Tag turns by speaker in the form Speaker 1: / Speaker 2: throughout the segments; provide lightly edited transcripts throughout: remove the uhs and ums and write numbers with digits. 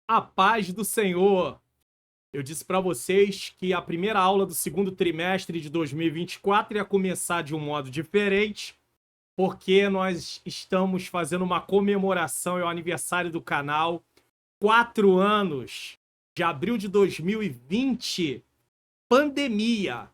Speaker 1: A paz do Senhor. Eu disse para vocês que a primeira aula do segundo trimestre de 2024 ia começar de um modo diferente, porque nós estamos fazendo uma comemoração, é o aniversário do canal, 4 anos, de abril de 2020, pandemia,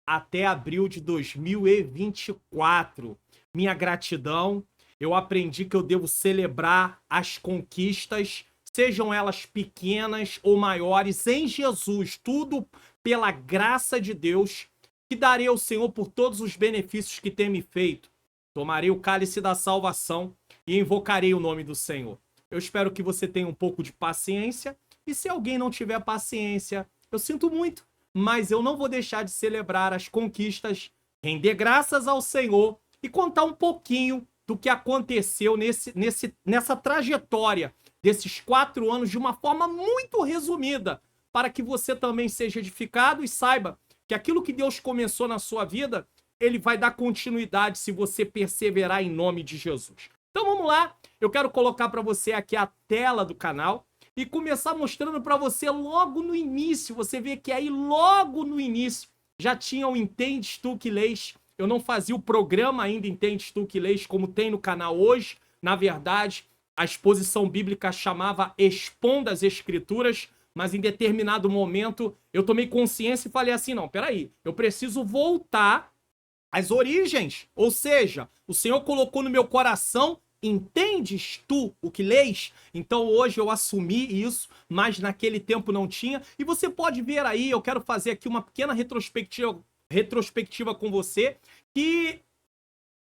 Speaker 1: até abril de 2024. Minha gratidão, eu aprendi que eu devo celebrar as conquistas, sejam elas pequenas ou maiores, em Jesus, tudo pela graça de Deus, que darei ao Senhor por todos os benefícios que tem me feito. Tomarei o cálice da salvação e invocarei o nome do Senhor. Eu espero que você tenha um pouco de paciência, e se alguém não tiver paciência, eu sinto muito, mas eu não vou deixar de celebrar as conquistas, render graças ao Senhor e contar um pouquinho do que aconteceu nessa trajetória desses 4 anos de uma forma muito resumida, para que você também seja edificado e saiba que aquilo que Deus começou na sua vida, Ele vai dar continuidade se você perseverar em nome de Jesus. Então vamos lá, eu quero colocar para você aqui a tela do canal e começar mostrando para você logo no início. Você vê que aí logo no início já tinha o Entendes Tu que Lês. Eu não fazia o programa ainda Entendes Tu que Lês como tem no canal hoje. Na verdade, a exposição bíblica chamava Expondo as Escrituras, mas em determinado momento eu tomei consciência e falei assim, não, peraí, eu preciso voltar às origens. Ou seja, o Senhor colocou no meu coração, entendes tu o que lês? Então hoje eu assumi isso, mas naquele tempo não tinha. E você pode ver aí, eu quero fazer aqui uma pequena retrospectiva com você, que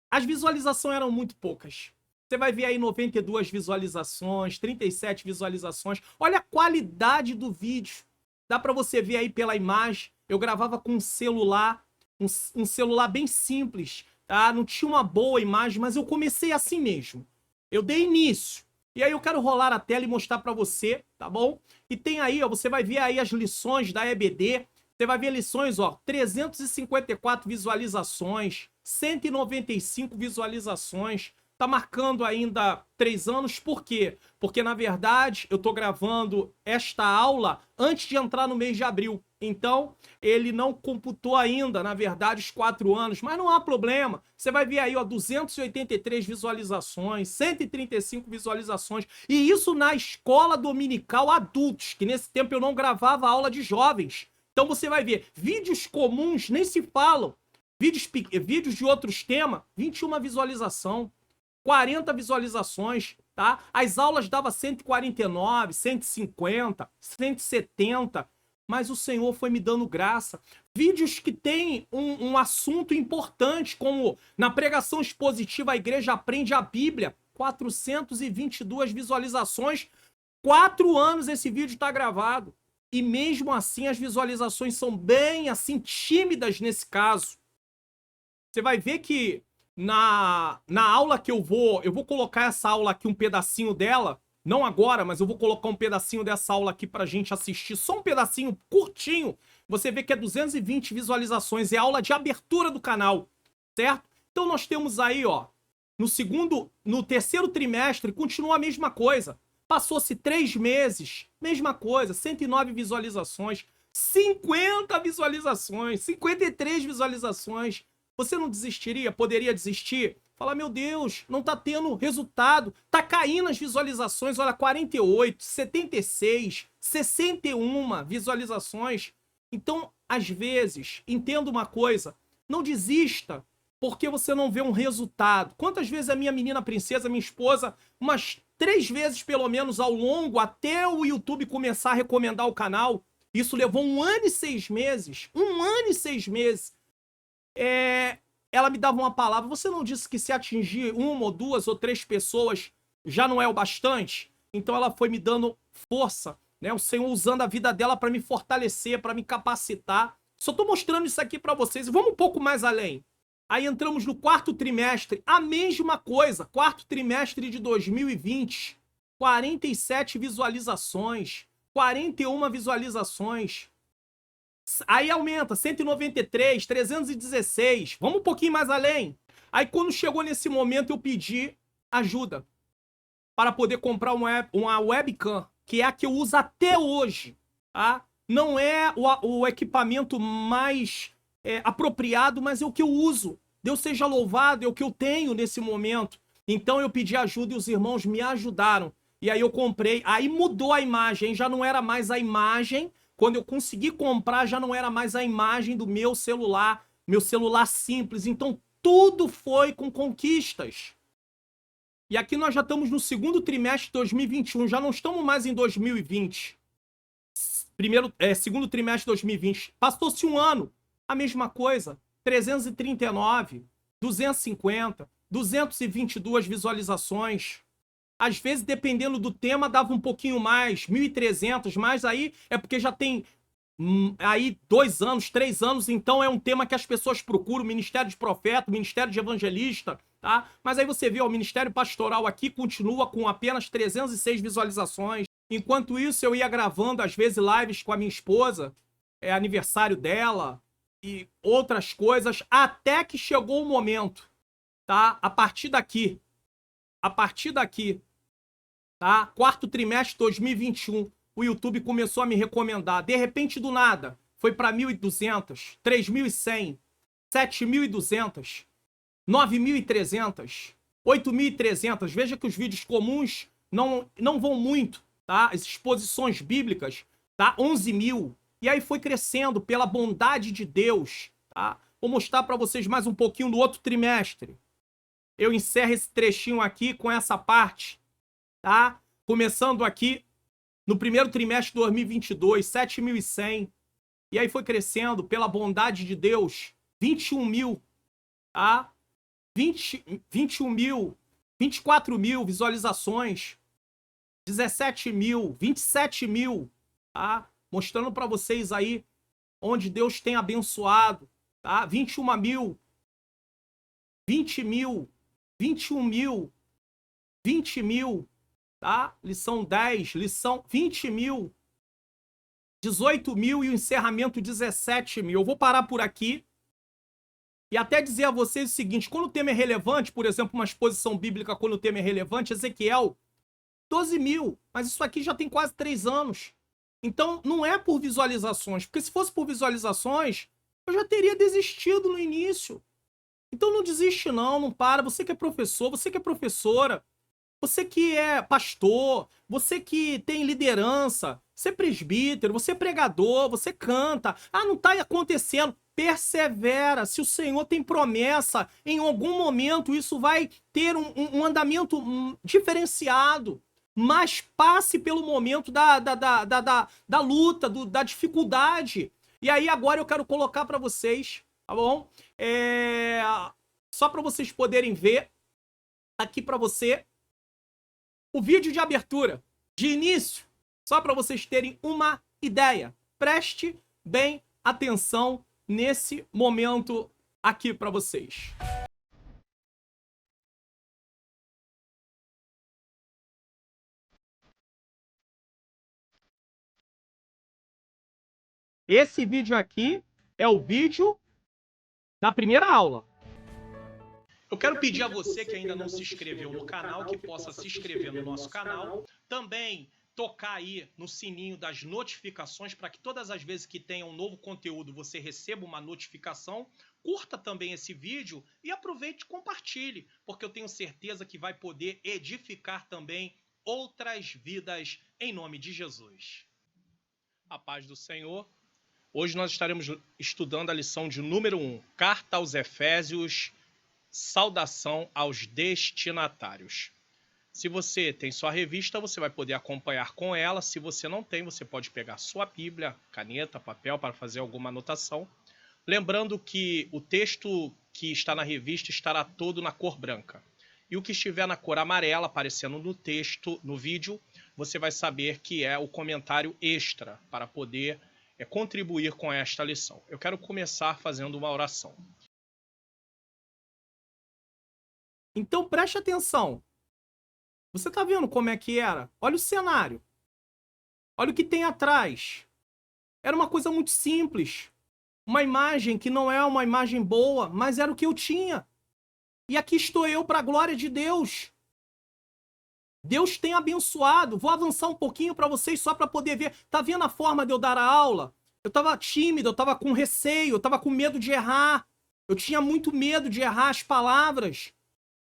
Speaker 1: as visualizações eram muito poucas. Você vai ver aí 92 visualizações, 37 visualizações. Olha a qualidade do vídeo. Dá para você ver aí pela imagem. Eu gravava com um celular, um celular bem simples, tá? Não tinha uma boa imagem, mas eu comecei assim mesmo. Eu dei início. E aí eu quero rolar a tela e mostrar para você, tá bom? E tem aí, ó, você vai ver aí as lições da EBD. Você vai ver lições, ó, 354 visualizações, 195 visualizações. Tá marcando ainda 3 anos, por quê? Porque, na verdade, eu tô gravando esta aula antes de entrar no mês de abril. Então, ele não computou ainda, na verdade, os 4 anos. Mas não há problema. Você vai ver aí, ó, 283 visualizações, 135 visualizações. E isso na escola dominical adultos, que nesse tempo eu não gravava aula de jovens. Então, você vai ver, vídeos comuns nem se falam. Vídeos de outros temas, 21 visualização. 40 visualizações, tá? As aulas dava 149, 150, 170, mas o Senhor foi me dando graça. Vídeos que tem um assunto importante, como na pregação expositiva a igreja aprende a Bíblia, 422 visualizações, 4 anos esse vídeo está gravado. E mesmo assim as visualizações são bem assim tímidas nesse caso. Você vai ver que na aula que eu vou colocar essa aula aqui, um pedacinho dela, não agora, mas eu vou colocar um pedacinho dessa aula aqui pra gente assistir, só um pedacinho curtinho. Você vê que é 220 visualizações, é aula de abertura do canal, certo? Então nós temos aí, ó, no terceiro trimestre, continua a mesma coisa. Passou-se 3 meses, mesma coisa, 109 visualizações, 50 visualizações, 53 visualizações. Você não desistiria? Poderia desistir? Falar, meu Deus, não tá tendo resultado. Tá caindo as visualizações, olha, 48, 76, 61 visualizações. Então, às vezes, entenda uma coisa, não desista porque você não vê um resultado. Quantas vezes a minha menina princesa, minha esposa, umas 3 vezes pelo menos ao longo, até o YouTube começar a recomendar o canal, isso levou 1 ano e 6 meses. 1 ano e 6 meses. Ela me dava uma palavra, você não disse que se atingir 1 ou 2 ou 3 pessoas já não é o bastante? Então ela foi me dando força, né? O Senhor usando a vida dela para me fortalecer, para me capacitar. Só tô mostrando isso aqui para vocês. Vamos um pouco mais além. Aí entramos no 4º trimestre, a mesma coisa, 4º trimestre de 2020, 47 visualizações, 41 visualizações. Aí aumenta, 193, 316, vamos um pouquinho mais além. Aí quando chegou nesse momento eu pedi ajuda para poder comprar uma webcam. que é a que eu uso até hoje, tá? Não é o equipamento mais apropriado, mas é o que eu uso. Deus seja louvado, é o que eu tenho nesse momento. Então eu pedi ajuda e os irmãos me ajudaram. E aí eu comprei, aí mudou a imagem, já não era mais a imagem. Quando eu consegui comprar, já não era mais a imagem do meu celular simples. Então tudo foi com conquistas. E aqui nós já estamos no segundo trimestre de 2021, já não estamos mais em 2020. Segundo trimestre de 2020. Passou-se um ano, a mesma coisa. 339, 250, 222 visualizações. Às vezes, dependendo do tema, dava um pouquinho mais, 1.300, mas aí é porque já tem aí 2 anos, 3 anos, então é um tema que as pessoas procuram, ministério de profeta, ministério de evangelista, tá? Mas aí você vê, o ministério pastoral aqui continua com apenas 306 visualizações. Enquanto isso, eu ia gravando, às vezes, lives com a minha esposa, aniversário dela e outras coisas, até que chegou o momento, tá? A partir daqui, tá? Quarto trimestre de 2021, o YouTube começou a me recomendar. De repente, do nada, foi para 1.200, 3.100, 7.200, 9.300, 8.300. Veja que os vídeos comuns não vão muito, tá? As exposições bíblicas, tá? 11.000. E aí foi crescendo pela bondade de Deus, tá? Vou mostrar para vocês mais um pouquinho do outro trimestre. Eu encerro esse trechinho aqui com essa parte, tá? Começando aqui no primeiro trimestre de 2022, 7.100. E aí foi crescendo pela bondade de Deus, 21.000, tá? 21.000, 24.000 visualizações, 17.000, 27.000, tá? Mostrando para vocês aí onde Deus tem abençoado, tá? 21.000, 20.000, 21.000, 20.000, tá? Lição 10, lição 20.000, 18.000 e o encerramento 17.000. Eu vou parar por aqui e até dizer a vocês o seguinte: quando o tema é relevante, por exemplo, uma exposição bíblica, quando o tema é relevante, Ezequiel, 12.000, mas isso aqui já tem quase 3 anos. Então não é por visualizações, porque se fosse por visualizações, eu já teria desistido no início. Então não desiste não, não para. Você que é professor, você que é professora, você que é pastor, você que tem liderança, você é presbítero, você é pregador, você canta. Ah, não está acontecendo. Persevera. Se o Senhor tem promessa, em algum momento isso vai ter um andamento diferenciado. Mas passe pelo momento da luta, da dificuldade. E aí agora eu quero colocar para vocês, tá bom? Só para vocês poderem ver aqui para você o vídeo de abertura, de início, só para vocês terem uma ideia. Preste bem atenção nesse momento aqui para vocês. Esse vídeo aqui é o vídeo da primeira aula. Eu quero pedir a você que ainda não se inscreveu no canal, que possa se inscrever no nosso canal. Também tocar aí no sininho das notificações para que todas as vezes que tenha um novo conteúdo você receba uma notificação. Curta também esse vídeo e aproveite e compartilhe, porque eu tenho certeza que vai poder edificar também outras vidas em nome de Jesus. A paz do Senhor. Hoje nós estaremos estudando a lição de número 1, Carta aos Efésios, saudação aos destinatários. Se você tem sua revista, você vai poder acompanhar com ela. Se você não tem, você pode pegar sua Bíblia, caneta, papel para fazer alguma anotação. Lembrando que o texto que está na revista estará todo na cor branca. E o que estiver na cor amarela, aparecendo no texto, no vídeo, você vai saber que é o comentário extra para poder contribuir com esta lição. Eu quero começar fazendo uma oração. Então preste atenção. Você tá vendo como é que era? Olha o cenário. Olha o que tem atrás. Era uma coisa muito simples. Uma imagem que não é uma imagem boa, mas era o que eu tinha. E aqui estou eu para a glória de Deus. Deus tem abençoado. Vou avançar um pouquinho para vocês só para poder ver. Tá vendo a forma de eu dar a aula? Eu tava tímido, eu tava com receio, eu tava com medo de errar. Eu tinha muito medo de errar as palavras.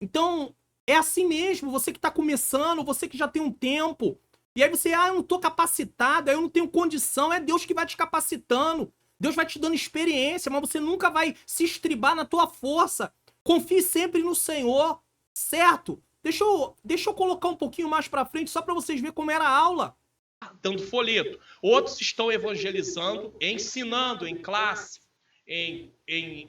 Speaker 1: Então, é assim mesmo, você que tá começando, você que já tem um tempo. E aí você, eu não tô capacitado, eu não tenho condição. É Deus que vai te capacitando. Deus vai te dando experiência, mas você nunca vai se estribar na tua força. Confie sempre no Senhor, certo? Deixa eu colocar um pouquinho mais pra frente, só pra vocês verem como era a aula.
Speaker 2: Dando folheto. Outros estão evangelizando, ensinando em classe,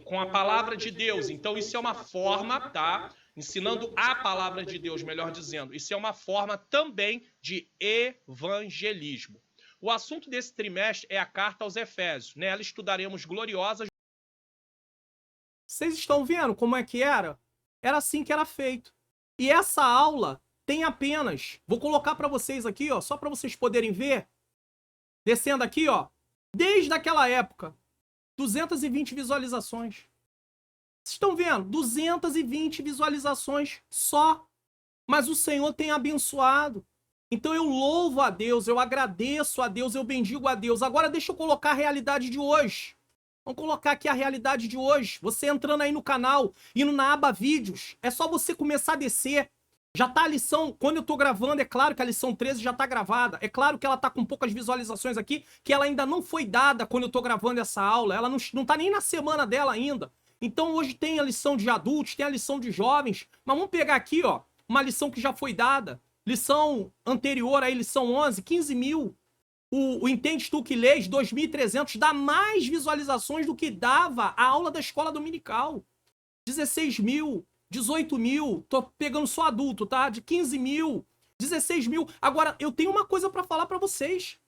Speaker 2: com a palavra de Deus. Então, isso é uma forma, tá? Ensinando a palavra de Deus, melhor dizendo. Isso é uma forma também de evangelismo. O assunto desse trimestre é a carta aos Efésios. Nela estudaremos gloriosas.
Speaker 1: Vocês estão vendo como é que era? Era assim que era feito. E essa aula tem apenas, vou colocar para vocês aqui, ó, só para vocês poderem ver. Descendo aqui, ó, desde aquela época, 220 visualizações. Vocês estão vendo? 220 visualizações só. Mas o Senhor tem abençoado. Então eu louvo a Deus, eu agradeço a Deus, eu bendigo a Deus. Agora deixa eu colocar a realidade de hoje. Vamos colocar aqui a realidade de hoje. Você entrando aí no canal, indo na aba vídeos, é só você começar a descer. Já tá a lição, quando eu tô gravando, é claro que a lição 13 já tá gravada. É claro que ela tá com poucas visualizações aqui, que ela ainda não foi dada quando eu tô gravando essa aula. Ela não tá nem na semana dela ainda. Então hoje tem a lição de adultos, tem a lição de jovens. Mas vamos pegar aqui, ó, uma lição que já foi dada. Lição anterior aí, lição 11, 15 mil. O Entende Tu Que Lês, 2.300, dá mais visualizações do que dava a aula da escola dominical. 16 mil, 18 mil, tô pegando só adulto, tá? De 15 mil, 16 mil. Agora, eu tenho uma coisa pra falar pra vocês.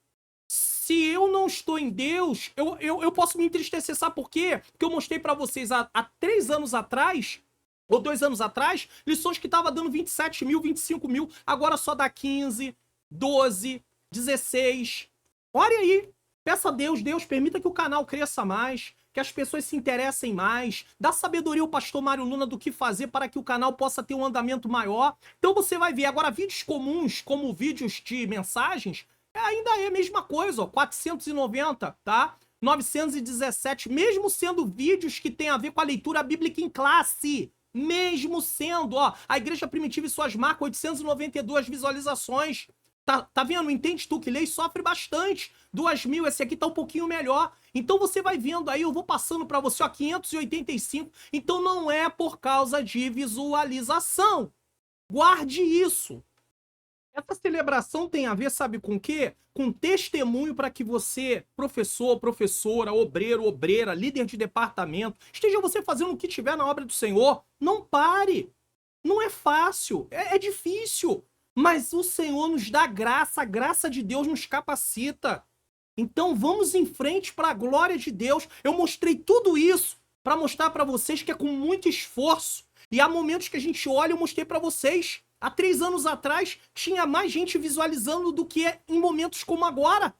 Speaker 1: Se eu não estou em Deus, eu posso me entristecer, sabe por quê? Porque eu mostrei pra vocês há 3 anos atrás, ou 2 anos atrás, lições que tava dando 27 mil, 25 mil, agora só dá 15, 12, 16. Ore aí, peça a Deus, Deus permita que o canal cresça mais, que as pessoas se interessem mais, dá sabedoria ao pastor Mário Luna do que fazer para que o canal possa ter um andamento maior. Então você vai ver, agora vídeos comuns, como vídeos de mensagens, ainda é a mesma coisa, ó, 490, tá? 917, mesmo sendo vídeos que tem a ver com a leitura bíblica em classe, mesmo sendo, ó, a Igreja Primitiva e suas marcas, 892 visualizações. Tá vendo? Entende Tu Que Lês sofre bastante. 2.000, esse aqui tá um pouquinho melhor. Então você vai vendo aí, eu vou passando pra você, ó, 585. Então não é por causa de visualização. Guarde isso. Essa celebração tem a ver, sabe com o quê? Com testemunho para que você, professor, professora, obreiro, obreira, líder de departamento, esteja você fazendo o que tiver na obra do Senhor. Não pare. Não é fácil, é difícil. Mas o Senhor nos dá graça, a graça de Deus nos capacita. Então vamos em frente para a glória de Deus. Eu mostrei tudo isso para mostrar para vocês que é com muito esforço. E há momentos que a gente olha, eu mostrei para vocês. Há 3 anos atrás, tinha mais gente visualizando do que em momentos como agora.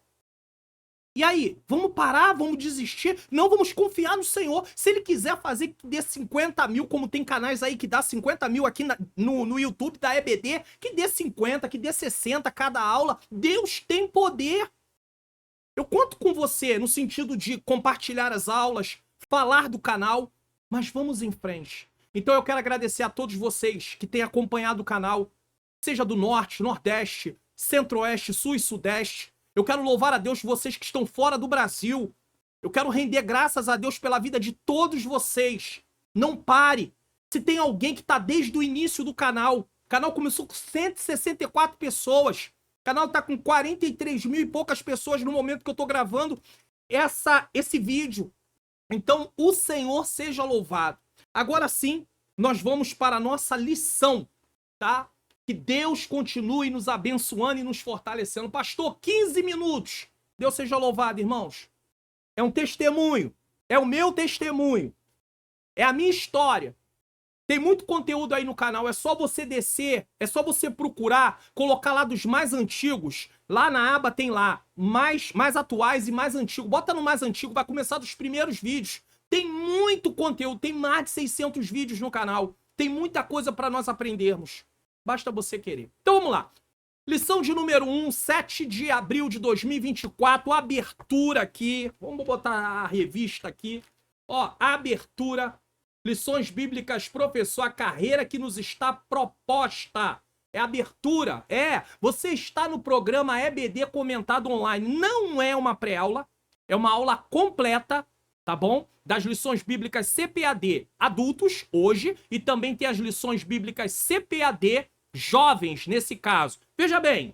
Speaker 1: E aí, vamos parar? Vamos desistir? Não, vamos confiar no Senhor. Se Ele quiser fazer que dê 50 mil, como tem canais aí que dá 50 mil aqui no YouTube da EBD, que dê 50, que dê 60 cada aula. Deus tem poder. Eu conto com você no sentido de compartilhar as aulas, falar do canal, mas vamos em frente. Então eu quero agradecer a todos vocês que têm acompanhado o canal, seja do Norte, Nordeste, Centro-Oeste, Sul e Sudeste. Eu quero louvar a Deus vocês que estão fora do Brasil. Eu quero render graças a Deus pela vida de todos vocês. Não pare. Se tem alguém que está desde o início do canal, o canal começou com 164 pessoas. O canal está com 43 mil e poucas pessoas no momento que eu estou gravando esse vídeo. Então, o Senhor seja louvado. Agora sim, nós vamos para a nossa lição, tá? Que Deus continue nos abençoando e nos fortalecendo. Pastor, 15 minutos. Deus seja louvado, irmãos. É um testemunho. É o meu testemunho. É a minha história. Tem muito conteúdo aí no canal. É só você descer. É só você procurar. Colocar lá dos mais antigos. Lá na aba tem lá. Mais atuais e mais antigos. Bota no mais antigo. Vai começar dos primeiros vídeos. Tem muito conteúdo. Tem mais de 600 vídeos no canal. Tem muita coisa para nós aprendermos. basta você querer. Então vamos lá. Lição de número 1, 7 de abril de 2024, abertura aqui. Vamos botar a revista aqui. Ó, abertura, lições bíblicas, professor, a carreira que nos está proposta. É abertura, você está no programa EBD Comentado Online. Não é uma pré-aula, é uma aula completa, tá bom? Das lições bíblicas CPAD adultos, hoje, e também tem as lições bíblicas CPAD jovens, nesse caso. Veja bem.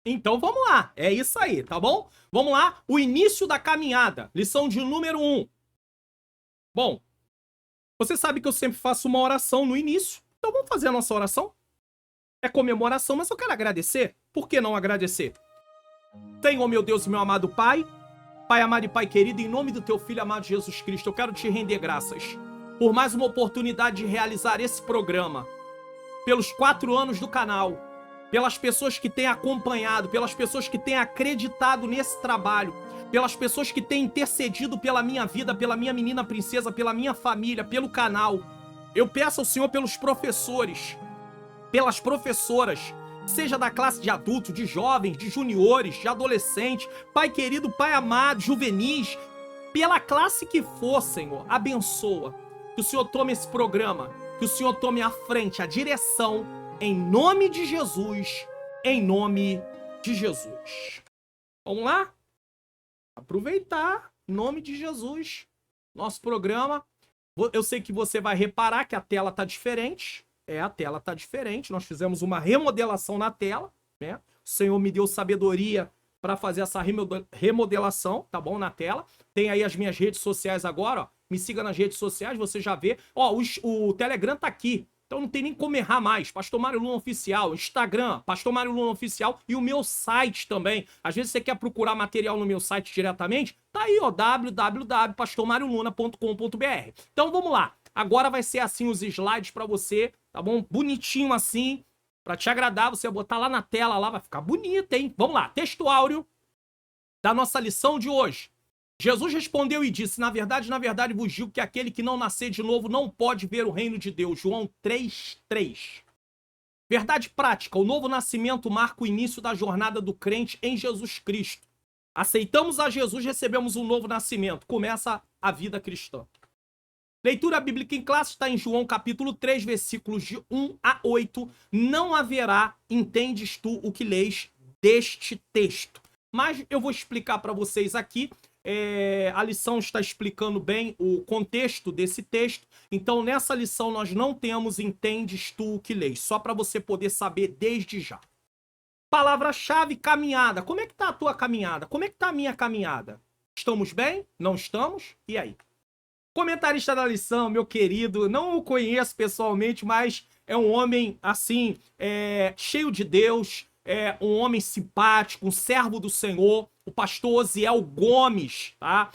Speaker 1: Então vamos lá, é isso aí, tá bom? Vamos lá, o início da caminhada, lição de número 1. Bom, você sabe que eu sempre faço uma oração no início, então vamos fazer a nossa oração? É comemoração, mas eu quero agradecer. Por que não agradecer? Senhor, meu Deus e meu amado Pai, Pai amado e Pai querido, em nome do teu Filho amado Jesus Cristo, eu quero te render graças por mais uma oportunidade de realizar esse programa, pelos 4 anos do canal, pelas pessoas que têm acompanhado, pelas pessoas que têm acreditado nesse trabalho, pelas pessoas que têm intercedido pela minha vida, pela minha menina princesa, pela minha família, pelo canal. Eu peço ao Senhor pelos professores, pelas professoras, seja da classe de adultos, de jovens, de juniores, de adolescentes, Pai querido, Pai amado, juvenis, pela classe que for, Senhor, abençoa. Que o Senhor tome esse programa, que o Senhor tome a frente, a direção, em nome de Jesus, em nome de Jesus. Vamos lá? Aproveitar, em nome de Jesus, nosso programa. Eu sei que você vai reparar que a tela tá diferente. A tela tá diferente. Nós fizemos uma remodelação na tela, né? O Senhor me deu sabedoria para fazer essa remodelação, tá bom? Na tela. Tem aí as minhas redes sociais agora, ó. Me siga nas redes sociais, você já vê. Ó, o Telegram tá aqui. Então não tem nem como errar mais. Pastor Mário Luna Oficial, Instagram, Pastor Mário Luna Oficial e o meu site também. Às vezes você quer procurar material no meu site diretamente, tá aí, ó, www.pastormarioluna.com.br. Então vamos lá. Agora vai ser assim os slides pra você, tá bom? Bonitinho assim, pra te agradar, você botar lá na tela, lá vai ficar bonito, hein? Vamos lá, texto áureo da nossa lição de hoje. Jesus respondeu e disse, na verdade vos digo que aquele que não nascer de novo não pode ver o reino de Deus. João 3:3. Verdade prática, o novo nascimento marca o início da jornada do crente em Jesus Cristo. Aceitamos a Jesus, recebemos um novo nascimento. Começa a vida cristã. Leitura bíblica em classe está em João capítulo 3, versículos de 1 a 8. Não haverá, entendes tu o que lês deste texto. Mas eu vou explicar para vocês aqui. A lição está explicando bem o contexto desse texto. Então, nessa lição, nós não temos entendes tu o que lês. Só para você poder saber desde já. Palavra-chave, caminhada. Como é que tá a tua caminhada? Como é que tá a minha caminhada? Estamos bem? Não estamos? E aí? Comentarista da lição, meu querido, não o conheço pessoalmente, mas é um homem, assim, cheio de Deus, um homem simpático, um servo do Senhor, o pastor Osiel Gomes, tá?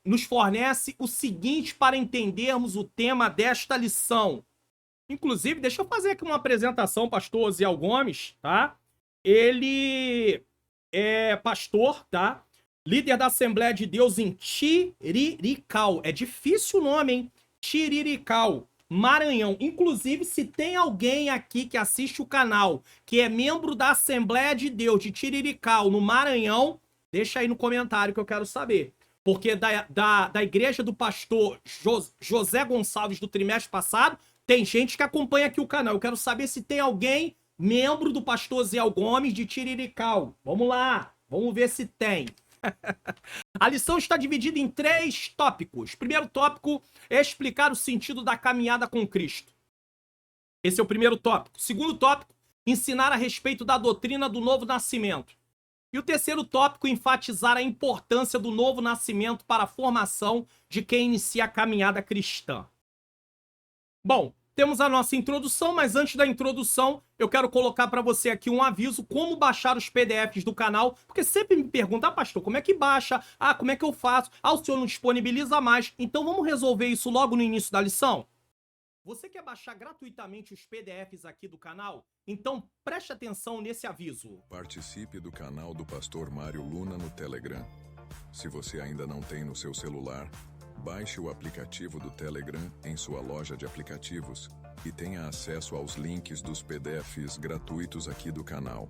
Speaker 1: Nos fornece o seguinte para entendermos o tema desta lição. Inclusive, deixa eu fazer aqui uma apresentação, pastor Osiel Gomes, tá? Ele é pastor, tá? Líder da Assembleia de Deus em Tirirical. É difícil o nome, hein? Tirirical, Maranhão. Inclusive, se tem alguém aqui que assiste o canal, que é membro da Assembleia de Deus de Tirirical, no Maranhão, deixa aí no comentário que eu quero saber. Porque da igreja do pastor José Gonçalves do trimestre passado, tem gente que acompanha aqui o canal. Eu quero saber se tem alguém membro do pastor Zé Gomes de Tirirical. Vamos lá, vamos ver se tem. A lição está dividida em 3 tópicos. Primeiro tópico é explicar o sentido da caminhada com Cristo. Esse é o primeiro tópico. Segundo tópico, ensinar a respeito da doutrina do novo nascimento. E o terceiro tópico, enfatizar a importância do novo nascimento para a formação de quem inicia a caminhada cristã. Bom, temos a nossa introdução, mas antes da introdução, eu quero colocar para você aqui um aviso, como baixar os PDFs do canal, porque sempre me perguntam, pastor, como é que baixa? Como é que eu faço? O senhor não disponibiliza mais. Então vamos resolver isso logo no início da lição? Você quer baixar gratuitamente os PDFs aqui do canal? Então preste atenção nesse aviso.
Speaker 3: Participe do canal do Pastor Mário Luna no Telegram. Se você ainda não tem no seu celular, baixe o aplicativo do Telegram em sua loja de aplicativos e tenha acesso aos links dos PDFs gratuitos aqui do canal.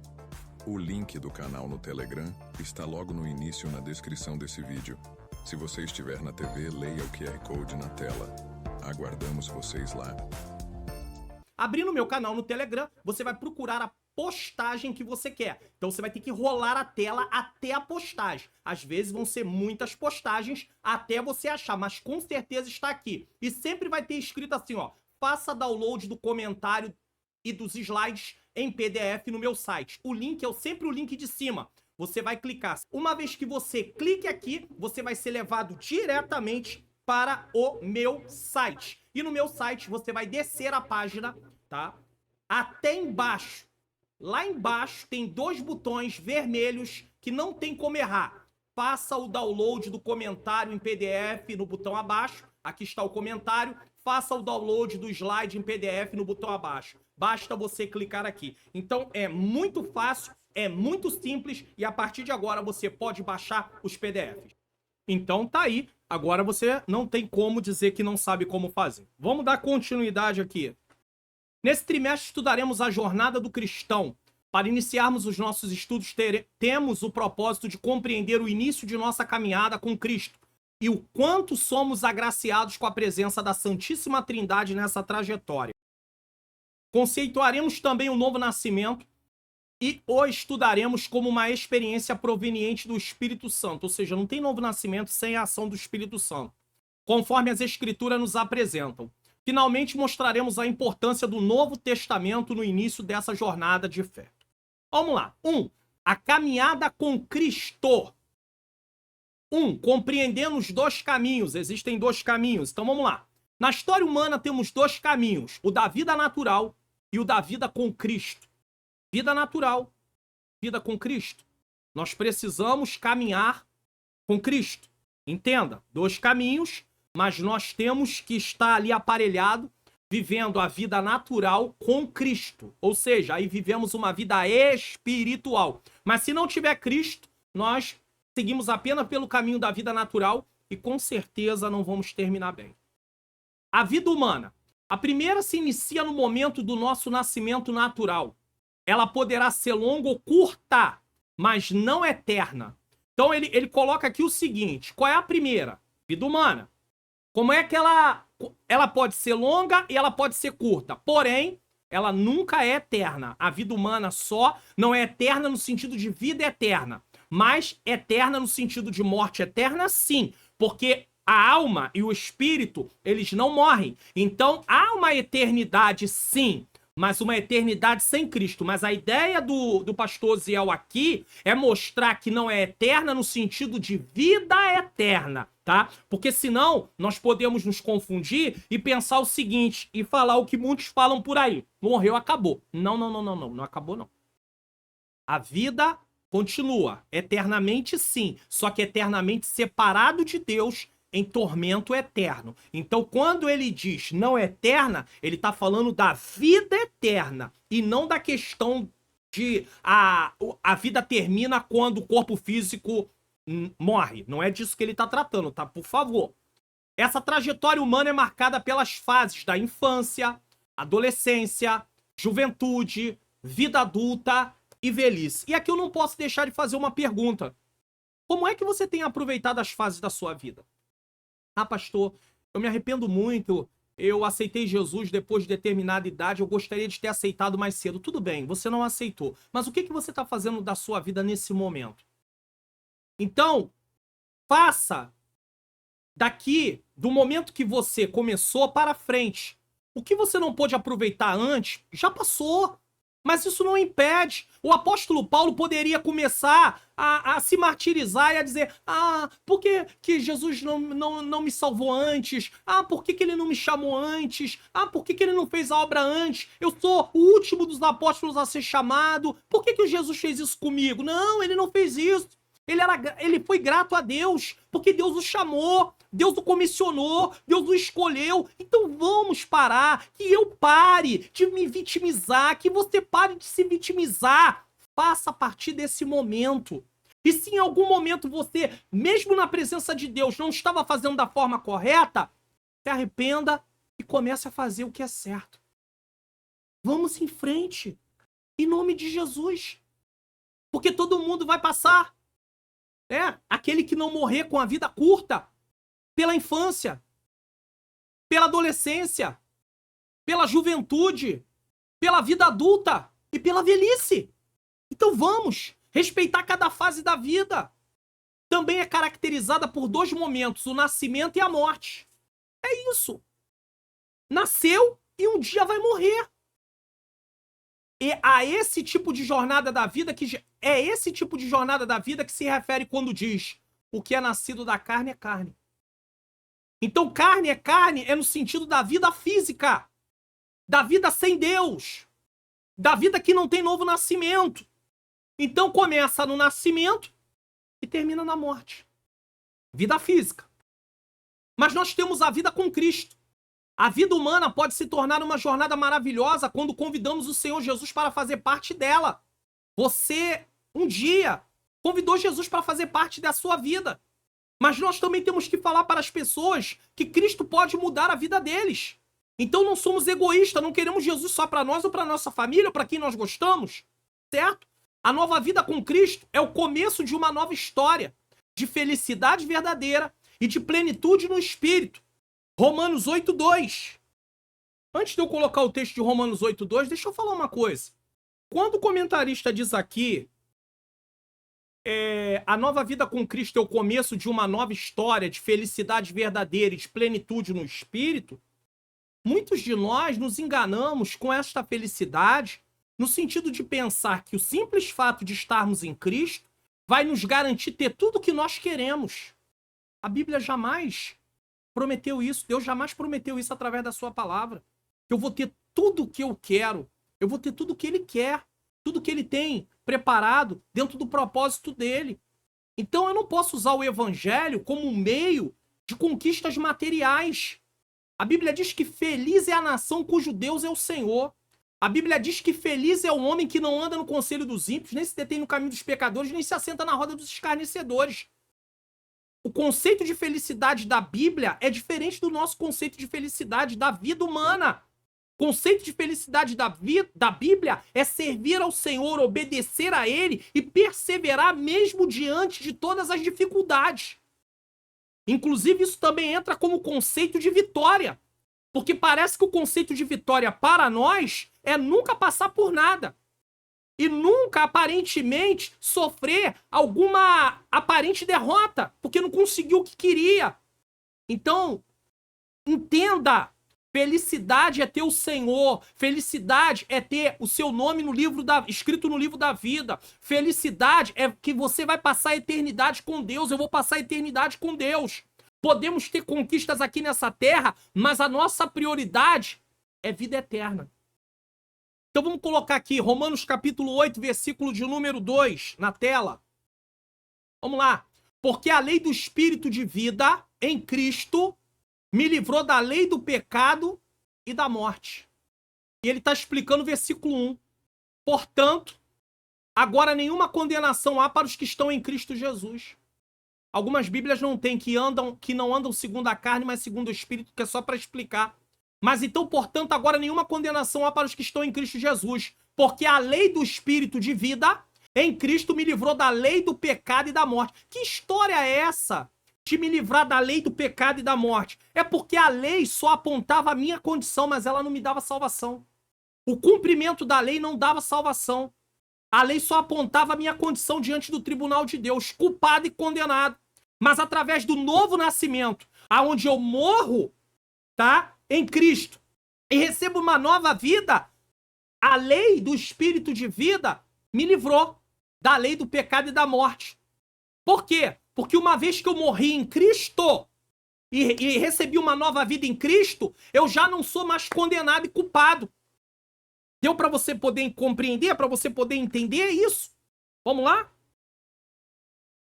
Speaker 3: O link do canal no Telegram está logo no início na descrição desse vídeo. Se você estiver na TV, leia o QR Code na tela. Aguardamos vocês lá.
Speaker 1: Abrindo meu canal no Telegram, você vai procurar a postagem que você quer. Então você vai ter que rolar a tela até a postagem. Às vezes vão ser muitas postagens até você achar, mas com certeza está aqui. E sempre vai ter escrito assim, ó: faça download do comentário e dos slides em PDF no meu site. O link é sempre o link de cima. Você vai clicar. Uma vez que você clique aqui, você vai ser levado diretamente para o meu site. E no meu site você vai descer a página, tá? Até embaixo. Lá embaixo tem 2 botões vermelhos que não tem como errar. Faça o download do comentário em PDF no botão abaixo. Aqui está o comentário. Faça o download do slide em PDF no botão abaixo. Basta você clicar aqui. Então é muito fácil, é muito simples e a partir de agora você pode baixar os PDFs. Então tá aí. Agora você não tem como dizer que não sabe como fazer. Vamos dar continuidade aqui. Nesse trimestre estudaremos a jornada do cristão. Para iniciarmos os nossos estudos, temos o propósito de compreender o início de nossa caminhada com Cristo e o quanto somos agraciados com a presença da Santíssima Trindade nessa trajetória. Conceituaremos também o novo nascimento e o estudaremos como uma experiência proveniente do Espírito Santo. Ou seja, não tem novo nascimento sem a ação do Espírito Santo, conforme as Escrituras nos apresentam. Finalmente mostraremos a importância do Novo Testamento no início dessa jornada de fé. Vamos lá. 1. A caminhada com Cristo. 1. Compreendendo os 2 caminhos. Existem 2 caminhos. Então vamos lá. Na história humana temos 2 caminhos. O da vida natural e o da vida com Cristo. Vida natural, vida com Cristo. Nós precisamos caminhar com Cristo. Entenda, 2 caminhos, mas nós temos que estar ali aparelhado, vivendo a vida natural com Cristo. Ou seja, aí vivemos uma vida espiritual. Mas se não tiver Cristo, nós seguimos apenas pelo caminho da vida natural e com certeza não vamos terminar bem. A vida humana. A primeira se inicia no momento do nosso nascimento natural. Ela poderá ser longa ou curta, mas não eterna. Então ele coloca aqui o seguinte: qual é a primeira? Vida humana. Como é que ela pode ser longa e ela pode ser curta, porém, ela nunca é eterna. A vida humana só não é eterna no sentido de vida eterna, mas eterna no sentido de morte eterna, sim, porque a alma e o espírito, eles não morrem. Então, há uma eternidade, sim, mas uma eternidade sem Cristo. Mas a ideia do pastor Ziel aqui é mostrar que não é eterna no sentido de vida eterna, tá? Porque senão nós podemos nos confundir e pensar o seguinte, e falar o que muitos falam por aí: morreu, acabou. Não acabou não. A vida continua, eternamente sim, só que eternamente separado de Deus, em tormento eterno. Então, quando ele diz não eterna, ele está falando da vida eterna e não da questão de a vida termina quando o corpo físico morre. Não é disso que ele está tratando, tá? Por favor. Essa trajetória humana é marcada pelas fases da infância, adolescência, juventude, vida adulta e velhice. E aqui eu não posso deixar de fazer uma pergunta. Como é que você tem aproveitado as fases da sua vida? Ah, pastor, eu me arrependo muito, eu aceitei Jesus depois de determinada idade, eu gostaria de ter aceitado mais cedo. Tudo bem, você não aceitou. Mas o que você está fazendo da sua vida nesse momento? Então, faça daqui, do momento que você começou para frente. O que você não pôde aproveitar antes, já passou. Mas isso não impede. O apóstolo Paulo poderia começar a se martirizar e a dizer: ah, por que Jesus não me salvou antes? Ah, por que ele não me chamou antes? Ah, por que ele não fez a obra antes? Eu sou o último dos apóstolos a ser chamado. Por que o Jesus fez isso comigo? Não, ele não fez isso. Ele foi grato a Deus, porque Deus o chamou. Deus o comissionou, Deus o escolheu. Então vamos parar, que eu pare de me vitimizar, que você pare de se vitimizar. Faça a partir desse momento. E se em algum momento você, mesmo na presença de Deus, não estava fazendo da forma correta, se arrependa e comece a fazer o que é certo. Vamos em frente, em nome de Jesus. Porque todo mundo vai passar. Aquele que não morrer com a vida curta, pela infância, pela adolescência, pela juventude, pela vida adulta e pela velhice. Então vamos respeitar cada fase da vida. Também é caracterizada por 2 momentos, o nascimento e a morte. É isso. Nasceu e um dia vai morrer. E a esse tipo de jornada da vida que se refere quando diz: o que é nascido da carne é carne. Então carne é no sentido da vida física, da vida sem Deus, da vida que não tem novo nascimento. Então começa no nascimento e termina na morte. Vida física. Mas nós temos a vida com Cristo. A vida humana pode se tornar uma jornada maravilhosa quando convidamos o Senhor Jesus para fazer parte dela. Você, um dia, convidou Jesus para fazer parte da sua vida. Mas nós também temos que falar para as pessoas que Cristo pode mudar a vida deles. Então não somos egoístas, não queremos Jesus só para nós ou para nossa família, ou para quem nós gostamos, certo? A nova vida com Cristo é o começo de uma nova história, de felicidade verdadeira e de plenitude no Espírito. Romanos 8:2. Antes de eu colocar o texto de Romanos 8:2, deixa eu falar uma coisa. Quando o comentarista diz aqui, a nova vida com Cristo é o começo de uma nova história de felicidade verdadeira e de plenitude no Espírito, muitos de nós nos enganamos com esta felicidade no sentido de pensar que o simples fato de estarmos em Cristo vai nos garantir ter tudo o que nós queremos. A Bíblia jamais prometeu isso. Deus jamais prometeu isso através da sua palavra. Eu vou ter tudo o que eu quero. Eu vou ter tudo o que ele quer. Tudo que ele tem preparado dentro do propósito dele. Então eu não posso usar o evangelho como um meio de conquistas materiais. A Bíblia diz que feliz é a nação cujo Deus é o Senhor. A Bíblia diz que feliz é o homem que não anda no conselho dos ímpios, nem se detém no caminho dos pecadores, nem se assenta na roda dos escarnecedores. O conceito de felicidade da Bíblia é diferente do nosso conceito de felicidade da vida humana. O conceito de felicidade da Bíblia é servir ao Senhor, obedecer a Ele e perseverar mesmo diante de todas as dificuldades. Inclusive, isso também entra como conceito de vitória. Porque parece que o conceito de vitória para nós é nunca passar por nada. E nunca, aparentemente, sofrer alguma aparente derrota, porque não conseguiu o que queria. Então, entenda, felicidade é ter o Senhor, felicidade é ter o seu nome escrito no livro da vida, felicidade é que você vai passar a eternidade com Deus, eu vou passar a eternidade com Deus. Podemos ter conquistas aqui nessa terra, mas a nossa prioridade é vida eterna. Então vamos colocar aqui Romanos capítulo 8, versículo de número 2 na tela. Vamos lá. Porque a lei do Espírito de vida em Cristo me livrou da lei do pecado e da morte. E ele está explicando o versículo 1. Portanto, agora nenhuma condenação há para os que estão em Cristo Jesus. Algumas Bíblias não têm que não andam segundo a carne, mas segundo o Espírito, que é só para explicar. Mas então, portanto, agora nenhuma condenação há para os que estão em Cristo Jesus, porque a lei do Espírito de vida em Cristo me livrou da lei do pecado e da morte. Que história é essa de me livrar da lei do pecado e da morte? É porque a lei só apontava a minha condição, mas ela não me dava salvação. O cumprimento da lei não dava salvação. A lei só apontava a minha condição diante do tribunal de Deus, culpado e condenado. Mas através do novo nascimento, aonde eu morro, tá? Em Cristo, e recebo uma nova vida, a lei do Espírito de vida me livrou da lei do pecado e da morte. Por quê? Porque uma vez que eu morri em Cristo e recebi uma nova vida em Cristo, eu já não sou mais condenado e culpado. Deu para você poder compreender, para você poder entender isso? Vamos lá?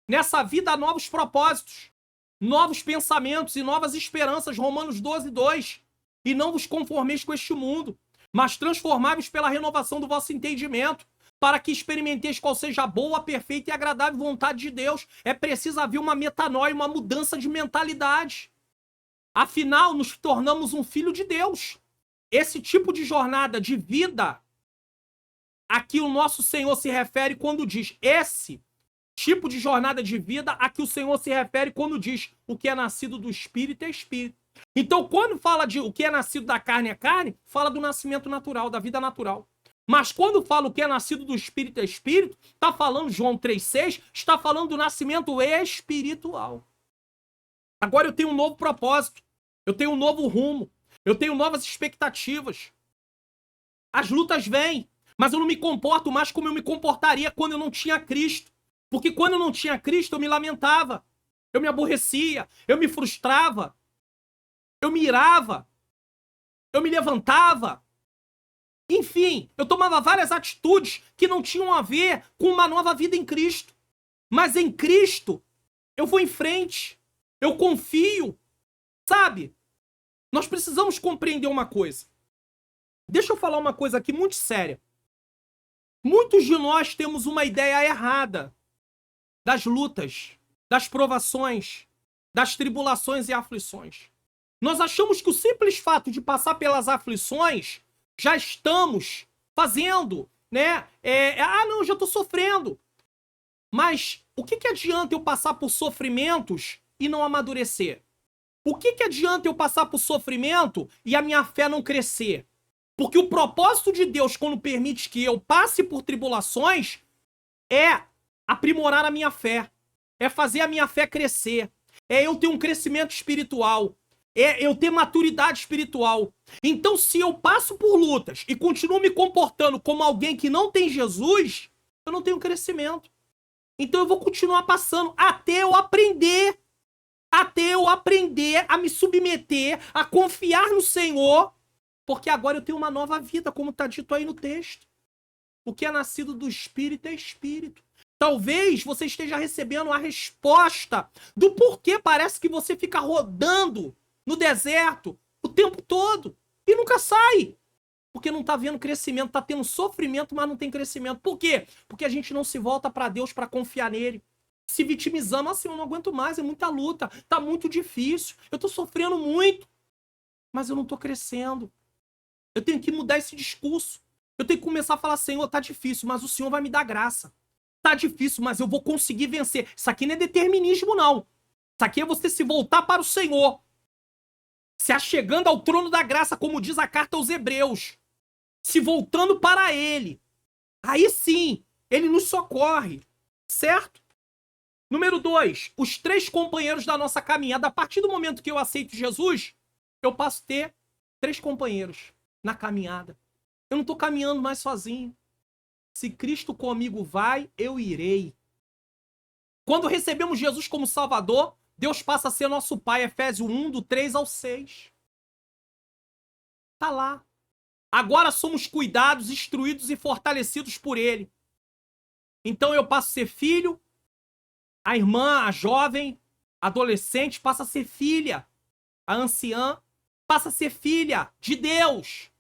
Speaker 1: Nessa vida há novos propósitos. novos pensamentos e novas esperanças, Romanos 12, 2. E não vos conformeis com este mundo, mas transformai-vos pela renovação do vosso entendimento, para que experimenteis qual seja a boa, perfeita e agradável vontade de Deus. É preciso haver uma metanoia, uma mudança de mentalidade. Afinal, nos tornamos um filho de Deus. Esse tipo de jornada de vida, aqui o nosso Senhor se refere quando diz, esse tipo de jornada de vida a que o Senhor se refere quando diz, o que é nascido do Espírito é Espírito. Então, quando fala de o que é nascido da carne é carne, fala do nascimento natural, da vida natural. Mas quando fala o que é nascido do Espírito é Espírito, está falando, João 3,6, está falando do nascimento espiritual. Agora eu tenho um novo propósito, eu tenho um novo rumo, eu tenho novas expectativas. As lutas vêm, mas eu não me comporto mais como eu me comportaria quando eu não tinha Cristo. Porque quando eu não tinha Cristo, eu me lamentava, eu me aborrecia, eu me frustrava, eu me irava, eu me levantava. Enfim, eu tomava várias atitudes que não tinham a ver com uma nova vida em Cristo. Mas em Cristo, eu vou em frente, eu confio, sabe? Nós precisamos compreender uma coisa. Deixa eu falar uma coisa aqui muito séria. Muitos de nós temos uma ideia errada das lutas, das provações, das tribulações e aflições. Nós achamos que o simples fato de passar pelas aflições, já estamos fazendo, né? Não, já estou sofrendo. Mas o que adianta eu passar por sofrimentos e não amadurecer? O que adianta eu passar por sofrimento e a minha fé não crescer? Porque o propósito de Deus, quando permite que eu passe por tribulações, é aprimorar a minha fé, é fazer a minha fé crescer, é eu ter um crescimento espiritual, é eu ter maturidade espiritual. Então, se eu passo por lutas e continuo me comportando como alguém que não tem Jesus, eu não tenho crescimento. Então eu vou continuar passando até eu aprender a me submeter, a confiar no Senhor, porque agora eu tenho uma nova vida, como está dito aí no texto. O que é nascido do Espírito é Espírito. Talvez você esteja recebendo a resposta do porquê parece que você fica rodando no deserto o tempo todo e nunca sai. Porque não está vendo crescimento, está tendo sofrimento, mas não tem crescimento. Por quê? Porque a gente não se volta para Deus para confiar nele. Se vitimizamos, assim, eu não aguento mais, é muita luta, tá muito difícil, eu estou sofrendo muito, mas eu não estou crescendo. Eu tenho que mudar esse discurso. Eu tenho que começar a falar, Senhor, tá difícil, mas o Senhor vai me dar graça. Tá difícil, mas eu vou conseguir vencer. Isso aqui não é determinismo, não. Isso aqui é você se voltar para o Senhor. Se achegando ao trono da graça, como diz a carta aos Hebreus. Se voltando para ele. Aí sim, ele nos socorre. Certo? Número 2. Os 3 companheiros da nossa caminhada. A partir do momento que eu aceito Jesus, eu passo a ter 3 companheiros na caminhada. Eu não estou caminhando mais sozinho. Se Cristo comigo vai, eu irei. Quando recebemos Jesus como Salvador, Deus passa a ser nosso Pai. Efésios 1, do 3 ao 6. Tá lá. Agora somos cuidados, instruídos e fortalecidos por Ele. Então eu passo a ser filho, a irmã, a jovem, a adolescente passa a ser filha, a anciã passa a ser filha de Deus.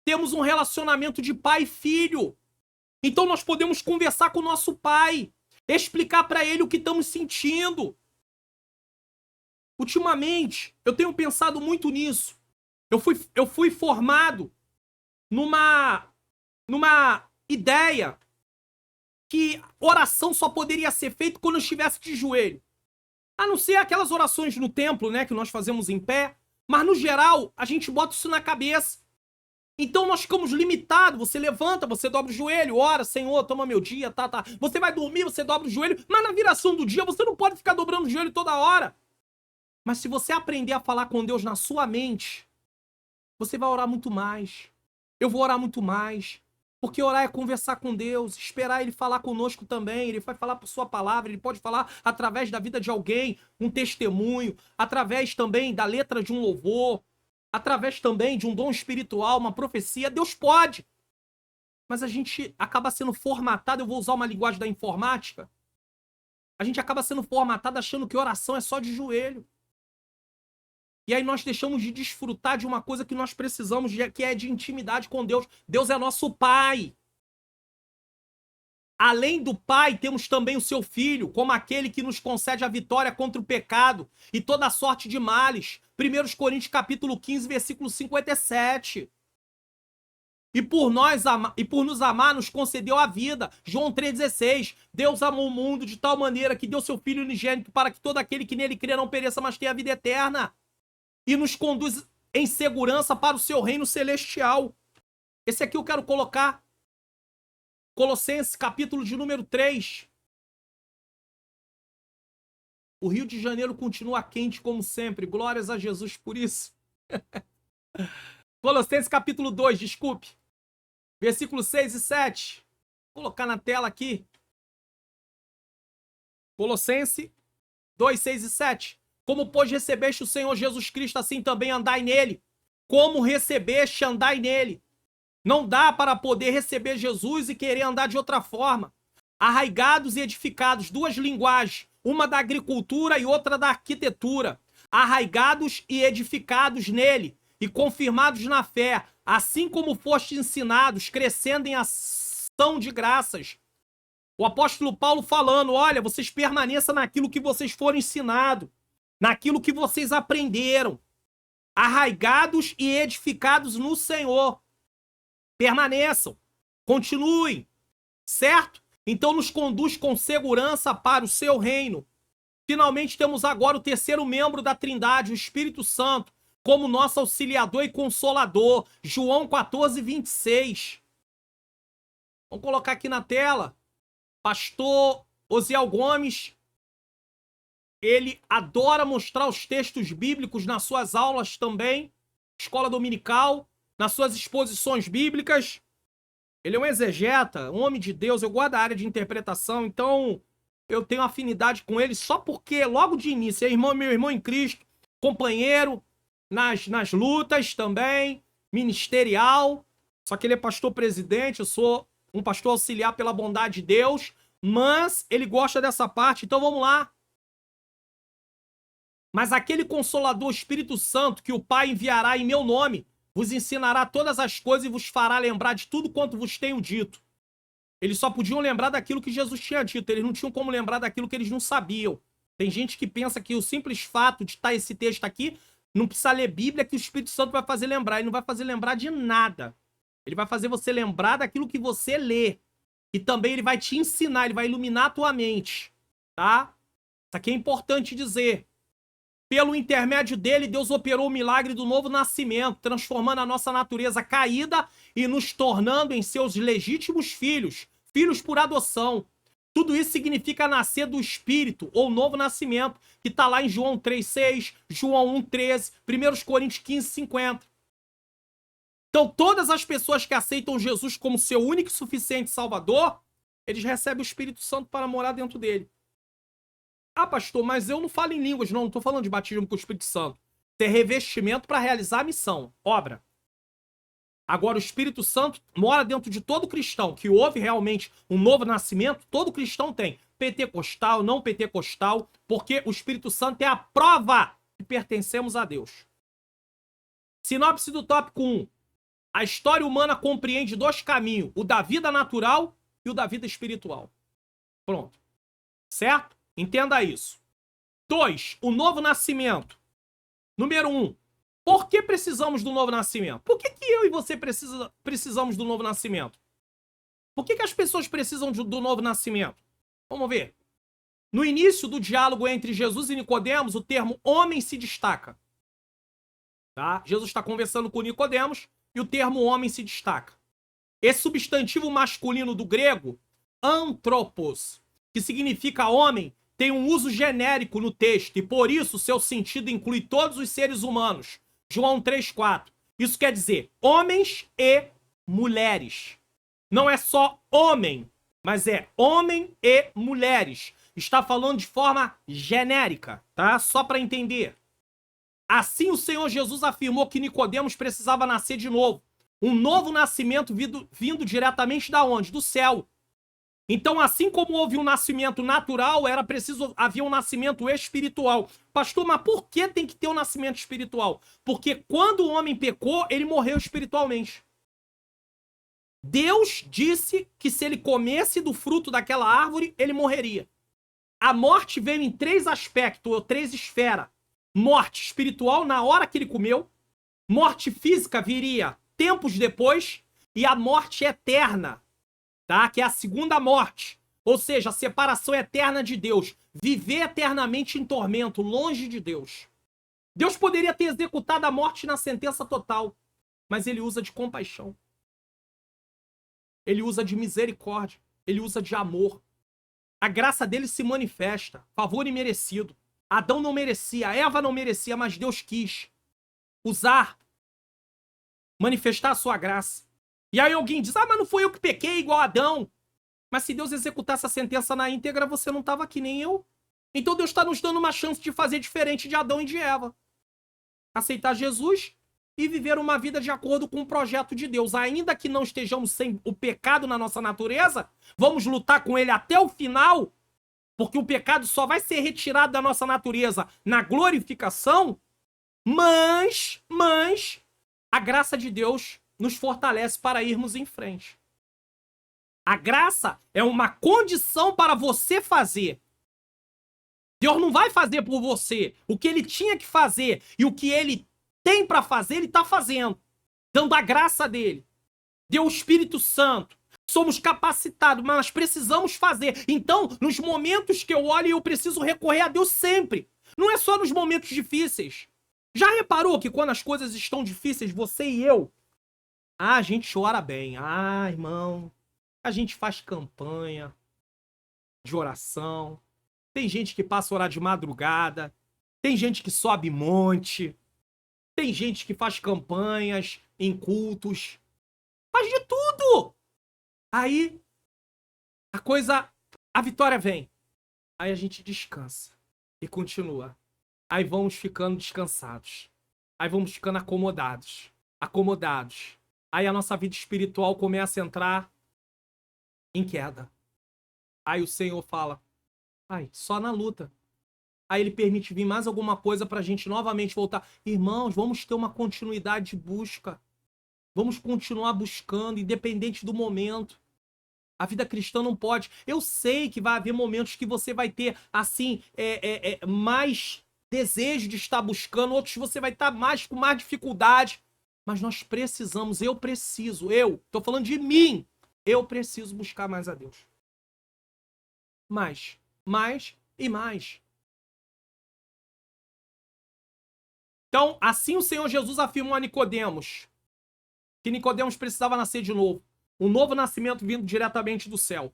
Speaker 1: Temos um relacionamento de pai e filho. Então nós podemos conversar com o nosso pai, explicar para ele o que estamos sentindo. Ultimamente, eu tenho pensado muito nisso. Eu fui formado numa ideia que oração só poderia ser feita quando eu estivesse de joelho. A não ser aquelas orações no templo, né, que nós fazemos em pé. Mas, no geral, a gente bota isso na cabeça. Então, nós ficamos limitados. Você levanta, você dobra o joelho, ora, Senhor, toma meu dia, tá. Você vai dormir, você dobra o joelho. Mas na viração do dia, você não pode ficar dobrando o joelho toda hora. Mas se você aprender a falar com Deus na sua mente, você vai orar muito mais. Eu vou orar muito mais. Porque orar é conversar com Deus, esperar Ele falar conosco também. Ele vai falar por sua palavra, Ele pode falar através da vida de alguém, um testemunho, através também da letra de um louvor, através também de um dom espiritual, uma profecia. Deus pode. Mas a gente acaba sendo formatado, eu vou usar uma linguagem da informática, A gente acaba sendo formatado achando que oração é só de joelho. E aí nós deixamos de desfrutar de uma coisa que nós precisamos, que é de intimidade com Deus. Deus é nosso Pai. Além do Pai, temos também o seu Filho, como aquele que nos concede a vitória contra o pecado e toda a sorte de males. 1 Coríntios capítulo 15, versículo 57. E por nos amar, nos concedeu a vida. João 3,16. Deus amou o mundo de tal maneira que deu seu Filho unigênito para que todo aquele que nele crê não pereça, mas tenha a vida eterna. E nos conduz em segurança para o seu reino celestial. Esse aqui eu quero colocar. Colossenses, capítulo de número 3. O Rio de Janeiro continua quente como sempre. Glórias a Jesus por isso. Colossenses, capítulo 2, desculpe. Versículos 6 e 7. Vou colocar na tela aqui. Colossenses 2, 6 e 7. Como, pois, recebeste o Senhor Jesus Cristo, assim também andai nele. Como recebeste, andai nele. Não dá para poder receber Jesus e querer andar de outra forma. Arraigados e edificados, duas linguagens, uma da agricultura e outra da arquitetura. Arraigados e edificados nele e confirmados na fé, assim como foste ensinados, crescendo em ação de graças. O apóstolo Paulo falando, olha, vocês permaneçam naquilo que vocês foram ensinados, naquilo que vocês aprenderam. Arraigados e edificados no Senhor. Permaneçam, continuem, certo? Então nos conduz com segurança para o seu reino. Finalmente temos agora o terceiro membro da Trindade, o Espírito Santo, como nosso auxiliador e consolador. João 14, 26. Vamos colocar aqui na tela. Pastor Osiel Gomes, ele adora mostrar os textos bíblicos nas suas aulas também, escola dominical, nas suas exposições bíblicas. Ele é um exegeta, um homem de Deus, eu gosto da área de interpretação, então eu tenho afinidade com ele só porque logo de início é meu irmão em Cristo, companheiro nas lutas também, ministerial, só que ele é pastor presidente, eu sou um pastor auxiliar pela bondade de Deus, mas ele gosta dessa parte, então vamos lá. Mas aquele Consolador, Espírito Santo, que o Pai enviará em meu nome, vos ensinará todas as coisas e vos fará lembrar de tudo quanto vos tenho dito. Eles só podiam lembrar daquilo que Jesus tinha dito, eles não tinham como lembrar daquilo que eles não sabiam. Tem gente que pensa que o simples fato de estar esse texto aqui, não precisa ler Bíblia, que o Espírito Santo vai fazer lembrar. Ele não vai fazer lembrar de nada. Ele vai fazer você lembrar daquilo que você lê. E também ele vai te ensinar, ele vai iluminar a tua mente. Tá? Isso aqui é importante dizer. Pelo intermédio dele, Deus operou o milagre do novo nascimento, transformando a nossa natureza caída e nos tornando em seus legítimos filhos, filhos por adoção. Tudo isso significa nascer do Espírito, ou novo nascimento, que está lá em João 3,6, João 1,13, 1 Coríntios 15,50. Então, todas as pessoas que aceitam Jesus como seu único e suficiente Salvador, eles recebem o Espírito Santo para morar dentro dele. Ah, pastor, mas eu não falo em línguas, não estou falando de batismo com o Espírito Santo. Ter revestimento para realizar a missão, obra. Agora, o Espírito Santo mora dentro de todo cristão, que houve realmente um novo nascimento, todo cristão tem. Pentecostal, não pentecostal, porque o Espírito Santo é a prova que pertencemos a Deus. Sinopse do tópico 1. A história humana compreende dois caminhos, o da vida natural e o da vida espiritual. Pronto. Certo? Entenda isso. 2. O novo nascimento. Número 1. Por que precisamos do novo nascimento? Por que eu e você precisamos do novo nascimento? Por que as pessoas precisam do novo nascimento? Vamos ver. No início do diálogo entre Jesus e Nicodemos, o termo homem se destaca. Tá? Jesus está conversando com Nicodemos e o termo homem se destaca. Esse substantivo masculino do grego, anthropos, que significa homem, tem um uso genérico no texto e por isso seu sentido inclui todos os seres humanos. João 3,4. Isso quer dizer homens e mulheres. Não é só homem, mas é homem e mulheres. Está falando de forma genérica, tá? Só para entender. Assim o Senhor Jesus afirmou que Nicodemos precisava nascer de novo. Um novo nascimento vindo diretamente da onde? Do céu. Então, assim como houve um nascimento natural, era preciso havia um nascimento espiritual. Pastor, mas por que tem que ter um nascimento espiritual? Porque quando o homem pecou, ele morreu espiritualmente. Deus disse que se ele comesse do fruto daquela árvore, ele morreria. A morte veio em 3 aspectos, ou 3 esferas. Morte espiritual na hora que ele comeu, morte física viria tempos depois, e a morte eterna, tá? Que é a segunda morte. Ou seja, a separação eterna de Deus. Viver eternamente em tormento, longe de Deus. Deus poderia ter executado a morte na sentença total, mas ele usa de compaixão. Ele usa de misericórdia. Ele usa de amor. A graça dele se manifesta. Favor imerecido. Adão não merecia, Eva não merecia, mas Deus quis usar, manifestar a sua graça. E aí alguém diz, mas não foi eu que pequei igual Adão. Mas se Deus executasse a sentença na íntegra, você não estava aqui, nem eu. Então Deus está nos dando uma chance de fazer diferente de Adão e de Eva. Aceitar Jesus e viver uma vida de acordo com o projeto de Deus. Ainda que não estejamos sem o pecado na nossa natureza, vamos lutar com ele até o final, porque o pecado só vai ser retirado da nossa natureza na glorificação, mas a graça de Deus nos fortalece para irmos em frente. A graça é uma condição para você fazer. Deus não vai fazer por você o que ele tinha que fazer e o que ele tem para fazer, ele está fazendo, dando a graça dele. Deu o Espírito Santo. Somos capacitados, mas precisamos fazer. Então, nos momentos que eu olho, eu preciso recorrer a Deus sempre. Não é só nos momentos difíceis. Já reparou que quando as coisas estão difíceis, você e eu, a gente ora bem. Irmão, a gente faz campanha de oração. Tem gente que passa a orar de madrugada. Tem gente que sobe monte. Tem gente que faz campanhas em cultos. Faz de tudo! Aí, a vitória vem. Aí a gente descansa e continua. Aí vamos ficando descansados. Aí vamos ficando acomodados. Aí a nossa vida espiritual começa a entrar em queda. Aí o Senhor fala, só na luta. Aí ele permite vir mais alguma coisa pra gente novamente voltar. Irmãos, vamos ter uma continuidade de busca. Vamos continuar buscando, independente do momento. A vida cristã não pode. Eu sei que vai haver momentos que você vai ter, assim, mais desejo de estar buscando. Outros você vai estar com mais dificuldade. Mas nós precisamos, eu tô falando de mim. Eu preciso buscar mais a Deus. Mais e mais. Então, assim o Senhor Jesus afirmou a Nicodemos, que Nicodemos precisava nascer de novo. Um novo nascimento vindo diretamente do céu.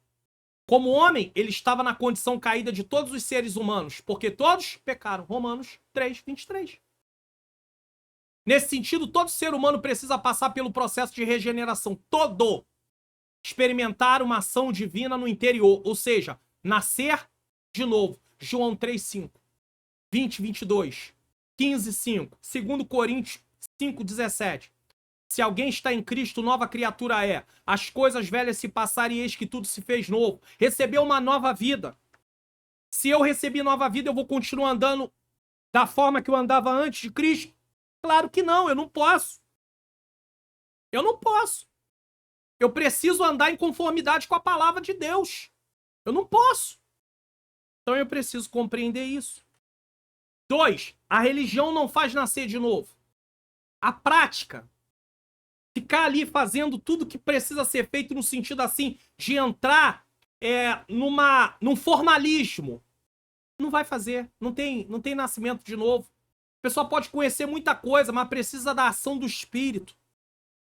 Speaker 1: Como homem, ele estava na condição caída de todos os seres humanos, porque todos pecaram. Romanos 3, 23. Nesse sentido, todo ser humano precisa passar pelo processo de regeneração. Todo. Experimentar uma ação divina no interior, ou seja, nascer de novo. João 3, 5. 20, 22. 15, 5. 2 Coríntios 5, 17. Se alguém está em Cristo, nova criatura é. As coisas velhas se passaram e eis que tudo se fez novo. Recebeu uma nova vida. Se eu recebi nova vida, eu vou continuar andando da forma que eu andava antes de Cristo? Claro que não, eu não posso. Eu preciso andar em conformidade com a palavra de Deus. Eu não posso. Então eu preciso compreender isso. 2. A religião não faz nascer de novo. A prática, ficar ali fazendo tudo que precisa ser feito no sentido assim, de entrar num formalismo. Não vai fazer. Não tem nascimento de novo. A pessoa pode conhecer muita coisa, mas precisa da ação do Espírito.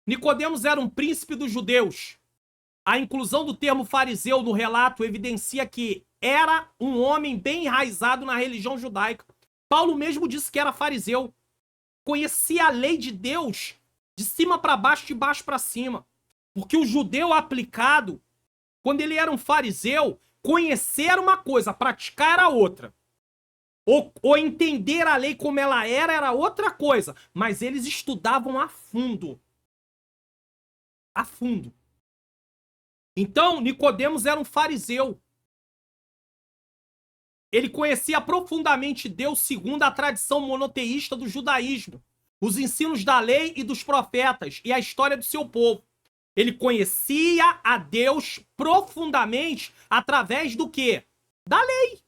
Speaker 1: Nicodemos era um príncipe dos judeus. A inclusão do termo fariseu no relato evidencia que era um homem bem enraizado na religião judaica. Paulo mesmo disse que era fariseu. Conhecia a lei de Deus de cima para baixo, de baixo para cima. Porque o judeu aplicado, quando ele era um fariseu, conhecer era uma coisa, praticar era outra. Ou entender a lei como ela era outra coisa. Mas eles estudavam a fundo. A fundo. Então, Nicodemos era um fariseu. Ele conhecia profundamente Deus segundo a tradição monoteísta do judaísmo, os ensinos da lei e dos profetas e a história do seu povo. Ele conhecia a Deus profundamente através do quê? Da lei.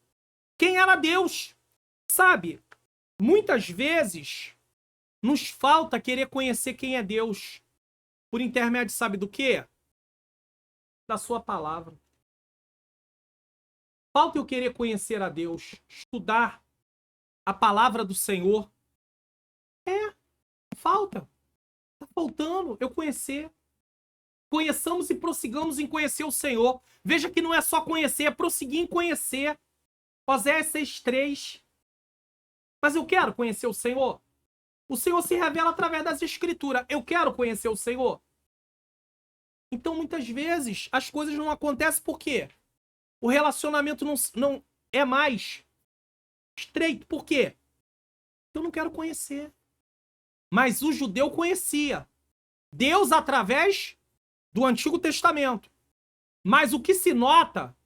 Speaker 1: Quem era Deus? Sabe, muitas vezes nos falta querer conhecer quem é Deus por intermédio, sabe do quê? Da sua palavra. Falta eu querer conhecer a Deus, estudar a palavra do Senhor. Falta. Tá faltando eu conhecer. Conheçamos e prossigamos em conhecer o Senhor. Veja que não é só conhecer, é prosseguir em conhecer. Oséias 6:3. Mas eu quero conhecer o Senhor. O Senhor se revela através das Escrituras. Eu quero conhecer o Senhor. Então, muitas vezes, as coisas não acontecem por quê? O relacionamento não é mais estreito. Por quê? Eu não quero conhecer. Mas o judeu conhecia Deus através do Antigo Testamento. Mas o que se nota,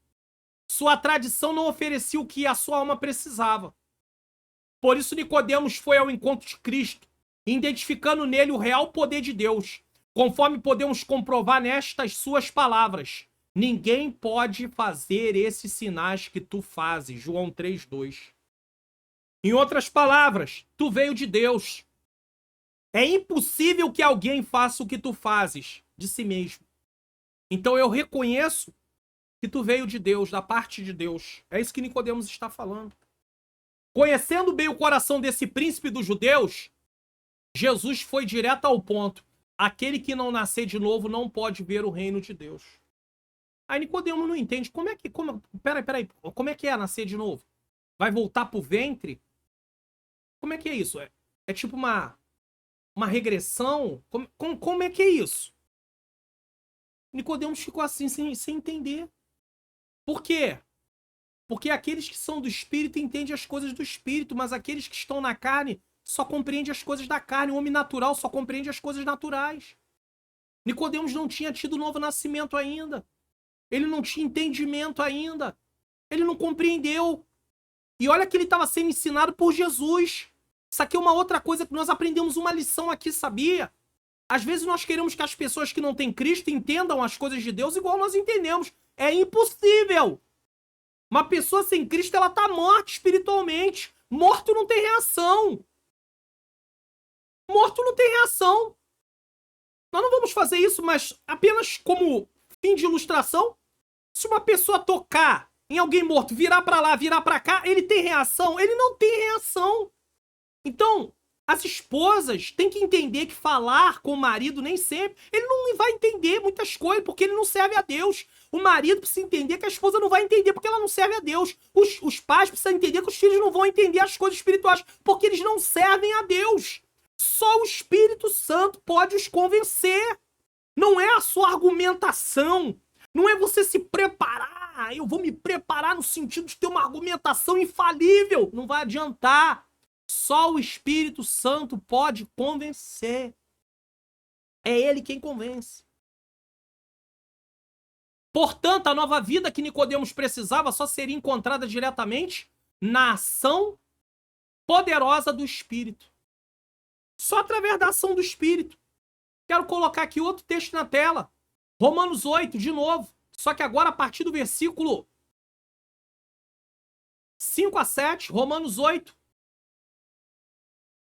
Speaker 1: sua tradição não oferecia o que a sua alma precisava. Por isso Nicodemos foi ao encontro de Cristo, identificando nele o real poder de Deus, conforme podemos comprovar nestas suas palavras. Ninguém pode fazer esses sinais que tu fazes. João 3:2. Em outras palavras, tu veio de Deus. É impossível que alguém faça o que tu fazes de si mesmo. Então eu reconheço que tu veio de Deus, da parte de Deus. É isso que Nicodemos está falando. Conhecendo bem o coração desse príncipe dos judeus, Jesus foi direto ao ponto. Aquele que não nascer de novo não pode ver o reino de Deus. Aí Nicodemos não entende. Peraí. Como é que é nascer de novo? Vai voltar pro ventre? Como é que é isso? É tipo uma regressão? Como é que é isso? Nicodemos ficou assim, sem entender. Por quê? Porque aqueles que são do Espírito entendem as coisas do Espírito, mas aqueles que estão na carne só compreendem as coisas da carne. O homem natural só compreende as coisas naturais. Nicodemos não tinha tido novo nascimento ainda. Ele não tinha entendimento ainda. Ele não compreendeu. E olha que ele estava sendo ensinado por Jesus. Isso aqui é uma outra coisa que nós aprendemos uma lição aqui, sabia? Às vezes nós queremos que as pessoas que não têm Cristo entendam as coisas de Deus igual nós entendemos. É impossível. Uma pessoa sem Cristo, ela está morta espiritualmente. Morto não tem reação. Morto não tem reação. Nós não vamos fazer isso, mas apenas como fim de ilustração. Se uma pessoa tocar em alguém morto, virar para lá, virar para cá, ele tem reação? Ele não tem reação. Então, as esposas têm que entender que falar com o marido nem sempre, ele não vai entender muitas coisas, porque ele não serve a Deus. O marido precisa entender que a esposa não vai entender porque ela não serve a Deus. Os pais precisam entender que os filhos não vão entender as coisas espirituais porque eles não servem a Deus. Só o Espírito Santo pode os convencer. Não é a sua argumentação. Não é você se preparar. Eu vou me preparar no sentido de ter uma argumentação infalível. Não vai adiantar. Só o Espírito Santo pode convencer. É ele quem convence. Portanto, a nova vida que Nicodemos precisava só seria encontrada diretamente na ação poderosa do Espírito. Só através da ação do Espírito. Quero colocar aqui outro texto na tela. Romanos 8, de novo. Só que agora a partir do versículo 5 a 7. Romanos 8.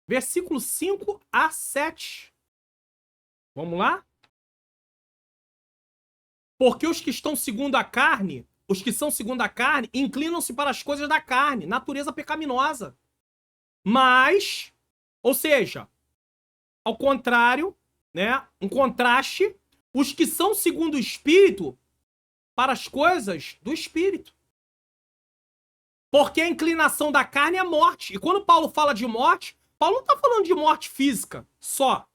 Speaker 1: Versículo 5 a 7. Vamos lá? Porque os que são segundo a carne, inclinam-se para as coisas da carne, natureza pecaminosa. Mas, ou seja, ao contrário, né? Um contraste, os que são segundo o Espírito, para as coisas do Espírito. Porque a inclinação da carne é morte. E quando Paulo fala de morte, Paulo não está falando de morte física só.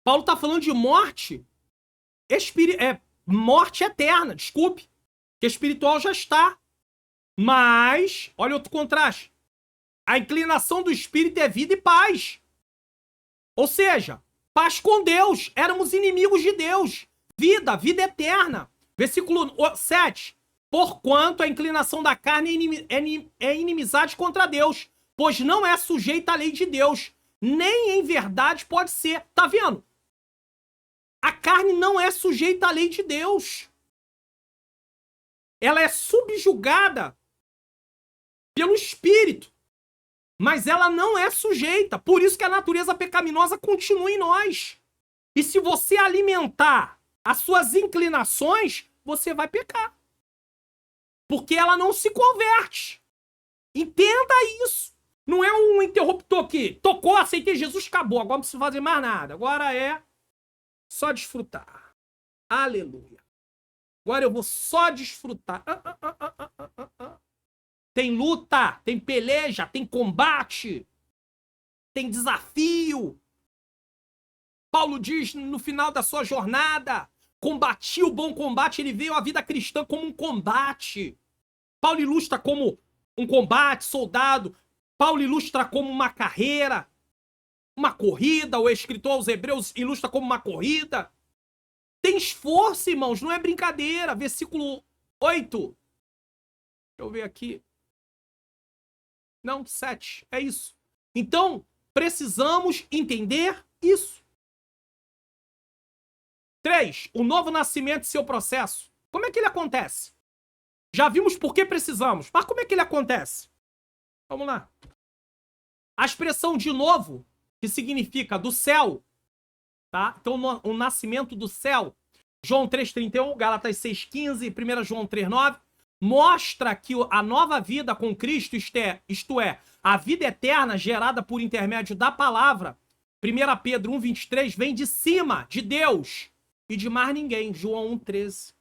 Speaker 1: Paulo está falando de morte morte eterna, desculpe. Que espiritual já está. Mas, olha outro contraste. A inclinação do Espírito é vida e paz. Ou seja, paz com Deus. Éramos inimigos de Deus. vida eterna. Versículo 7. Porquanto a inclinação da carne é inimizade contra Deus, pois não é sujeita à lei de Deus, nem em verdade pode ser. Tá vendo? A carne não é sujeita à lei de Deus. Ela é subjugada pelo Espírito, mas ela não é sujeita. Por isso que a natureza pecaminosa continua em nós. E se você alimentar as suas inclinações, você vai pecar. Porque ela não se converte. Entenda isso. Não é um interruptor que tocou, aceitei Jesus, acabou. Agora não preciso fazer mais nada. Agora é só desfrutar. Aleluia. Agora eu vou só desfrutar. Tem luta, tem peleja, tem combate, tem desafio. Paulo diz no final da sua jornada, combati o bom combate, ele veio a vida cristã como um combate. Paulo ilustra como um combate, soldado. Paulo ilustra como uma carreira, uma corrida. O escritor aos Hebreus ilustra como uma corrida. Tem esforço, irmãos, não é brincadeira. Versículo 8. Deixa eu ver aqui. Não, 7. É isso. Então, precisamos entender isso. 3. O novo nascimento e seu processo. Como é que ele acontece? Já vimos por que precisamos, mas como é que ele acontece? Vamos lá. A expressão de novo, que significa do céu, tá? Então, o nascimento do céu, João 3,31, Gálatas 6,15, 1 João 3,9, mostra que a nova vida com Cristo, isto é, a vida eterna gerada por intermédio da palavra, 1 Pedro 1,23, vem de cima, de Deus, e de mais ninguém, João 1,13.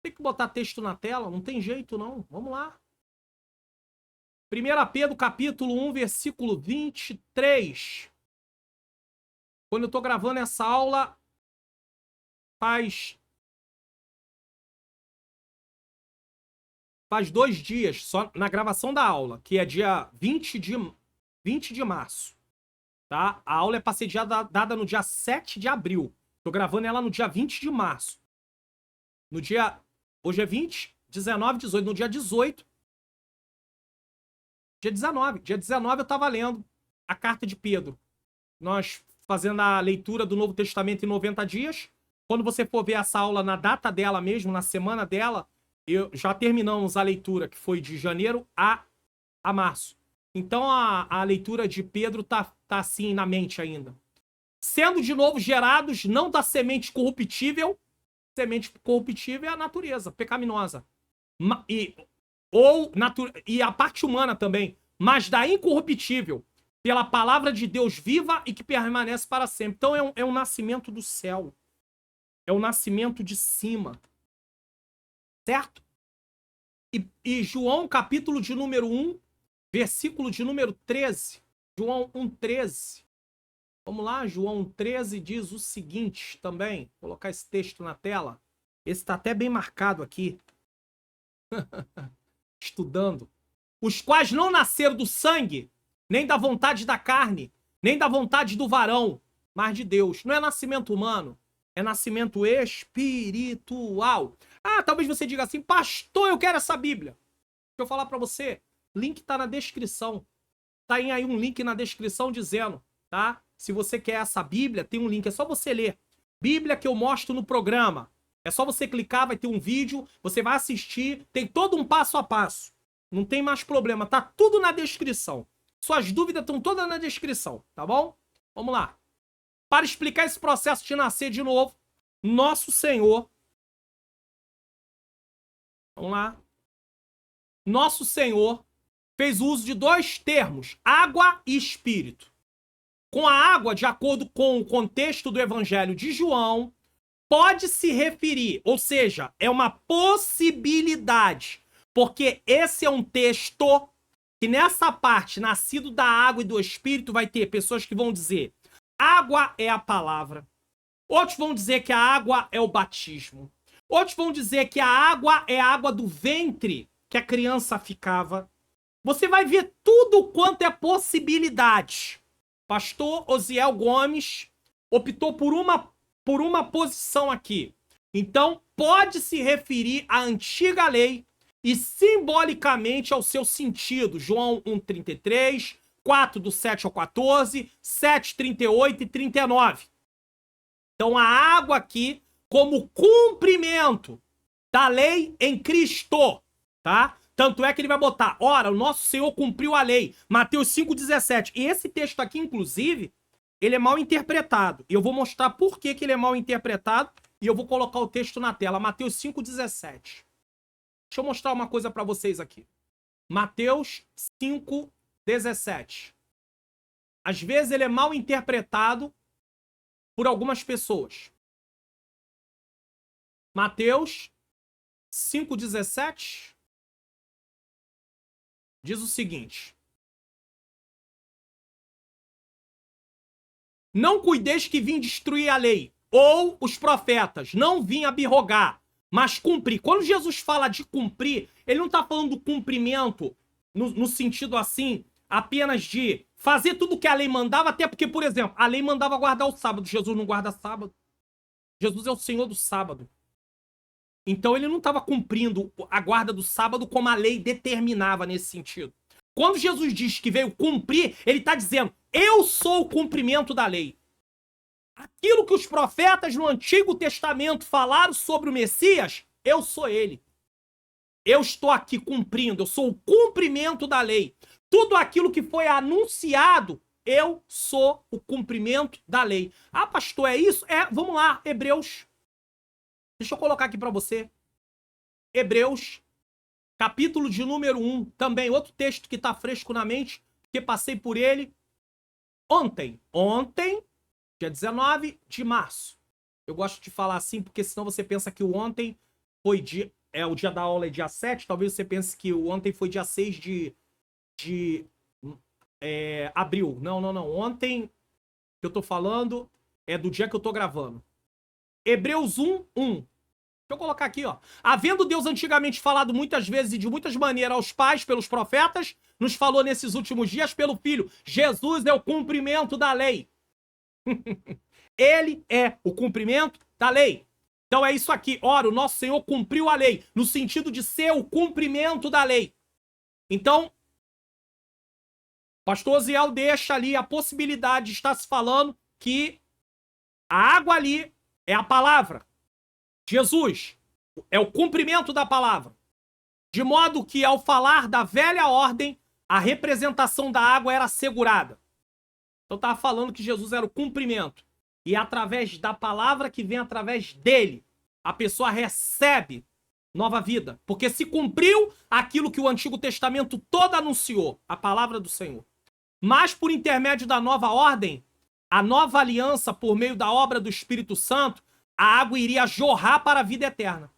Speaker 1: Tem que botar texto na tela, não tem jeito não, vamos lá. 1 Pedro capítulo 1, versículo 23. Quando eu tô gravando essa aula, faz 2 dias, só na gravação da aula, que é dia 20 de março. Tá? A aula é para ser dada no dia 7 de abril. Tô gravando ela no dia 20 de março. No dia... Hoje é 20, 19, 18. No dia 18. Dia 19. Dia 19 eu tava lendo a carta de Pedro. Nós fazendo a leitura do Novo Testamento em 90 dias. Quando você for ver essa aula na data dela mesmo, na semana dela, já terminamos a leitura, que foi de janeiro a março. Então a leitura de Pedro tá assim na mente ainda. Sendo de novo gerados não da semente corruptível. Semente corruptível é a natureza pecaminosa. E a parte humana também. Mas da incorruptível, pela palavra de Deus viva e que permanece para sempre. Então é um nascimento do céu. É o nascimento de cima. Certo? E João, capítulo de número 1, versículo de número 13. João 1,13. Vamos lá, João 13 diz o seguinte também. Vou colocar esse texto na tela. Esse está até bem marcado aqui. Estudando. Os quais não nasceram do sangue, nem da vontade da carne, nem da vontade do varão, mas de Deus. Não é nascimento humano, é nascimento espiritual. Ah, talvez você diga assim, pastor, eu quero essa Bíblia. Deixa eu falar para você. Link tá na descrição. Tá aí um link na descrição dizendo, tá? Se você quer essa Bíblia, tem um link, é só você ler. Bíblia que eu mostro no programa. É só você clicar, vai ter um vídeo, você vai assistir, tem todo um passo a passo. Não tem mais problema, tá tudo na descrição. Suas dúvidas estão todas na descrição, tá bom? Vamos lá. Para explicar esse processo de nascer de novo, nosso Senhor... Vamos lá. Nosso Senhor fez uso de 2 termos, água e espírito. Com a água, de acordo com o contexto do Evangelho de João, pode se referir, ou seja, é uma possibilidade, porque esse é um texto que nessa parte, nascido da água e do Espírito, vai ter pessoas que vão dizer água é a palavra, outros vão dizer que a água é o batismo, outros vão dizer que a água é a água do ventre que a criança ficava. Você vai ver tudo quanto é possibilidade. Pastor Osiel Gomes optou por uma por uma posição aqui. Então, pode se referir à antiga lei e simbolicamente ao seu sentido. João 1,33, 4 do 7 ao 14, 7, 38 e 39. Então, a água aqui como cumprimento da lei em Cristo, tá? Tanto é que ele vai botar, ora, o nosso Senhor cumpriu a lei. Mateus 5,17. E esse texto aqui, inclusive, ele é mal interpretado. E eu vou mostrar por que ele é mal interpretado e eu vou colocar o texto na tela. Mateus 5,17. Deixa eu mostrar uma coisa para vocês aqui. Mateus 5,17. Às vezes ele é mal interpretado por algumas pessoas. Mateus 5,17 diz o seguinte: não cuideis que vim destruir a lei, ou os profetas, não vim abrogar, mas cumprir. Quando Jesus fala de cumprir, ele não está falando do cumprimento no sentido assim, apenas de fazer tudo que a lei mandava, até porque, por exemplo, a lei mandava guardar o sábado, Jesus não guarda sábado. Jesus é o Senhor do sábado. Então ele não estava cumprindo a guarda do sábado como a lei determinava nesse sentido. Quando Jesus diz que veio cumprir, ele está dizendo, eu sou o cumprimento da lei. Aquilo que os profetas no Antigo Testamento falaram sobre o Messias, eu sou ele. Eu estou aqui cumprindo, eu sou o cumprimento da lei. Tudo aquilo que foi anunciado, eu sou o cumprimento da lei. Ah, pastor, é isso? Vamos lá, Hebreus. Deixa eu colocar aqui para você. Hebreus, capítulo de número 1. Também outro texto que está fresco na mente, que passei por ele ontem. Ontem, dia 19 de março. Eu gosto de falar assim, porque senão você pensa que o ontem foi dia... o dia da aula é dia 7. Talvez você pense que o ontem foi dia 6 de abril. Não. Ontem que eu tô falando é do dia que eu tô gravando. Hebreus 1:1. Deixa eu colocar aqui, ó. Havendo Deus antigamente falado muitas vezes e de muitas maneiras aos pais pelos profetas, nos falou nesses últimos dias pelo Filho. Jesus é o cumprimento da lei. Ele é o cumprimento da lei. Então é isso aqui. Ora, o nosso Senhor cumpriu a lei, no sentido de ser o cumprimento da lei. Então, pastor Osiel deixa ali a possibilidade de estar se falando que a água ali é a palavra. Jesus é o cumprimento da palavra. De modo que, ao falar da velha ordem, a representação da água era assegurada. Então, estava falando que Jesus era o cumprimento. E é através da palavra que vem através dele, a pessoa recebe nova vida. Porque se cumpriu aquilo que o Antigo Testamento todo anunciou, a palavra do Senhor. Mas, por intermédio da nova ordem, a nova aliança, por meio da obra do Espírito Santo, a água iria jorrar para a vida eterna.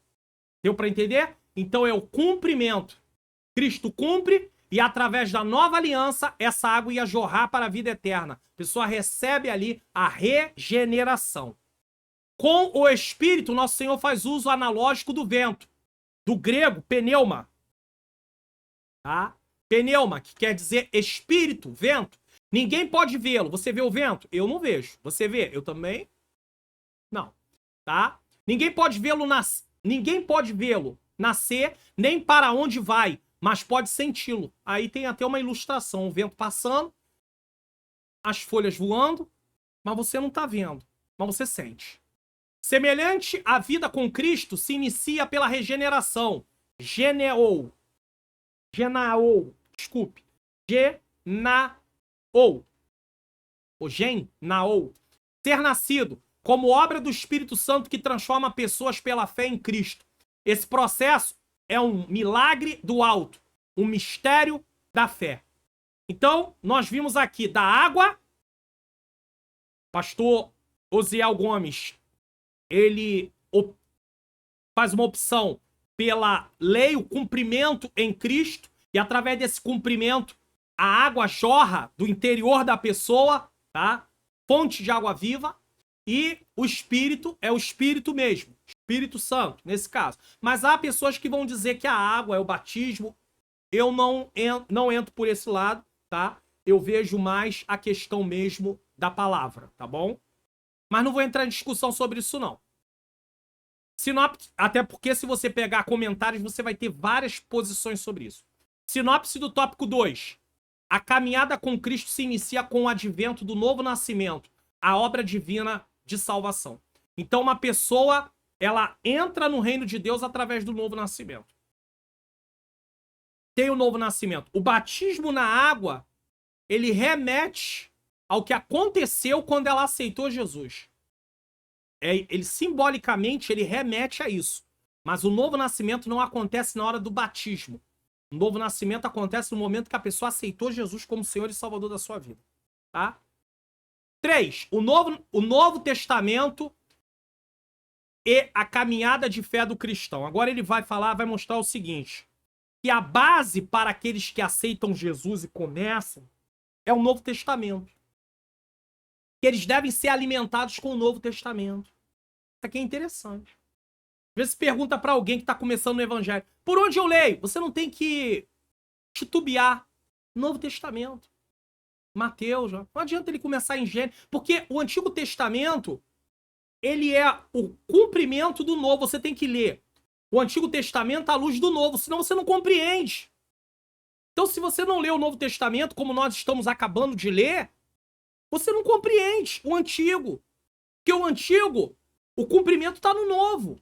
Speaker 1: Deu para entender? Então é o cumprimento. Cristo cumpre e através da nova aliança, essa água ia jorrar para a vida eterna. A pessoa recebe ali a regeneração. Com o Espírito, nosso Senhor faz uso analógico do vento. Do grego, pneuma. Tá? Pneuma, que quer dizer espírito, vento. Ninguém pode vê-lo. Você vê o vento? Eu não vejo. Você vê? Eu também? Não. Tá? Ninguém pode vê-lo nascer, nem para onde vai, mas pode senti-lo. Aí tem até uma ilustração, o vento passando, as folhas voando, mas você não está vendo, mas você sente. Semelhante à vida com Cristo, se inicia pela regeneração. Genaou. Ser nascido. Como obra do Espírito Santo que transforma pessoas pela fé em Cristo. Esse processo é um milagre do alto, um mistério da fé. Então, nós vimos aqui da água, pastor Osiel Gomes, ele faz uma opção pela lei, o cumprimento em Cristo, e através desse cumprimento, a água jorra do interior da pessoa, tá? Fonte de água viva. E o Espírito é o Espírito mesmo, Espírito Santo, nesse caso. Mas há pessoas que vão dizer que a água é o batismo. Eu não entro por esse lado, tá? Eu vejo mais a questão mesmo da palavra, tá bom? Mas não vou entrar em discussão sobre isso, não. Sinopse, até porque se você pegar comentários, você vai ter várias posições sobre isso. Sinopse do tópico 2. A caminhada com Cristo se inicia com o advento do novo nascimento, a obra divina de salvação. Então, uma pessoa, ela entra no reino de Deus através do novo nascimento. Tem o novo nascimento. O batismo na água, ele remete ao que aconteceu quando ela aceitou Jesus. Ele simbolicamente, ele remete a isso. Mas o novo nascimento não acontece na hora do batismo. O novo nascimento acontece no momento que a pessoa aceitou Jesus como Senhor e Salvador da sua vida. Tá? 3. O Novo Testamento e a caminhada de fé do cristão. Agora ele vai mostrar o seguinte, que a base para aqueles que aceitam Jesus e começam é o Novo Testamento. Que eles devem ser alimentados com o Novo Testamento. Isso aqui é interessante. Às vezes pergunta para alguém que está começando no Evangelho, por onde eu leio? Você não tem que titubear. Novo Testamento. Mateus, não adianta ele começar em Gênesis, porque o Antigo Testamento, ele é o cumprimento do Novo. Você tem que ler o Antigo Testamento à luz do Novo, senão você não compreende. Então, se você não lê o Novo Testamento, como nós estamos acabando de ler, você não compreende o Antigo. Porque o Antigo, o cumprimento está no Novo.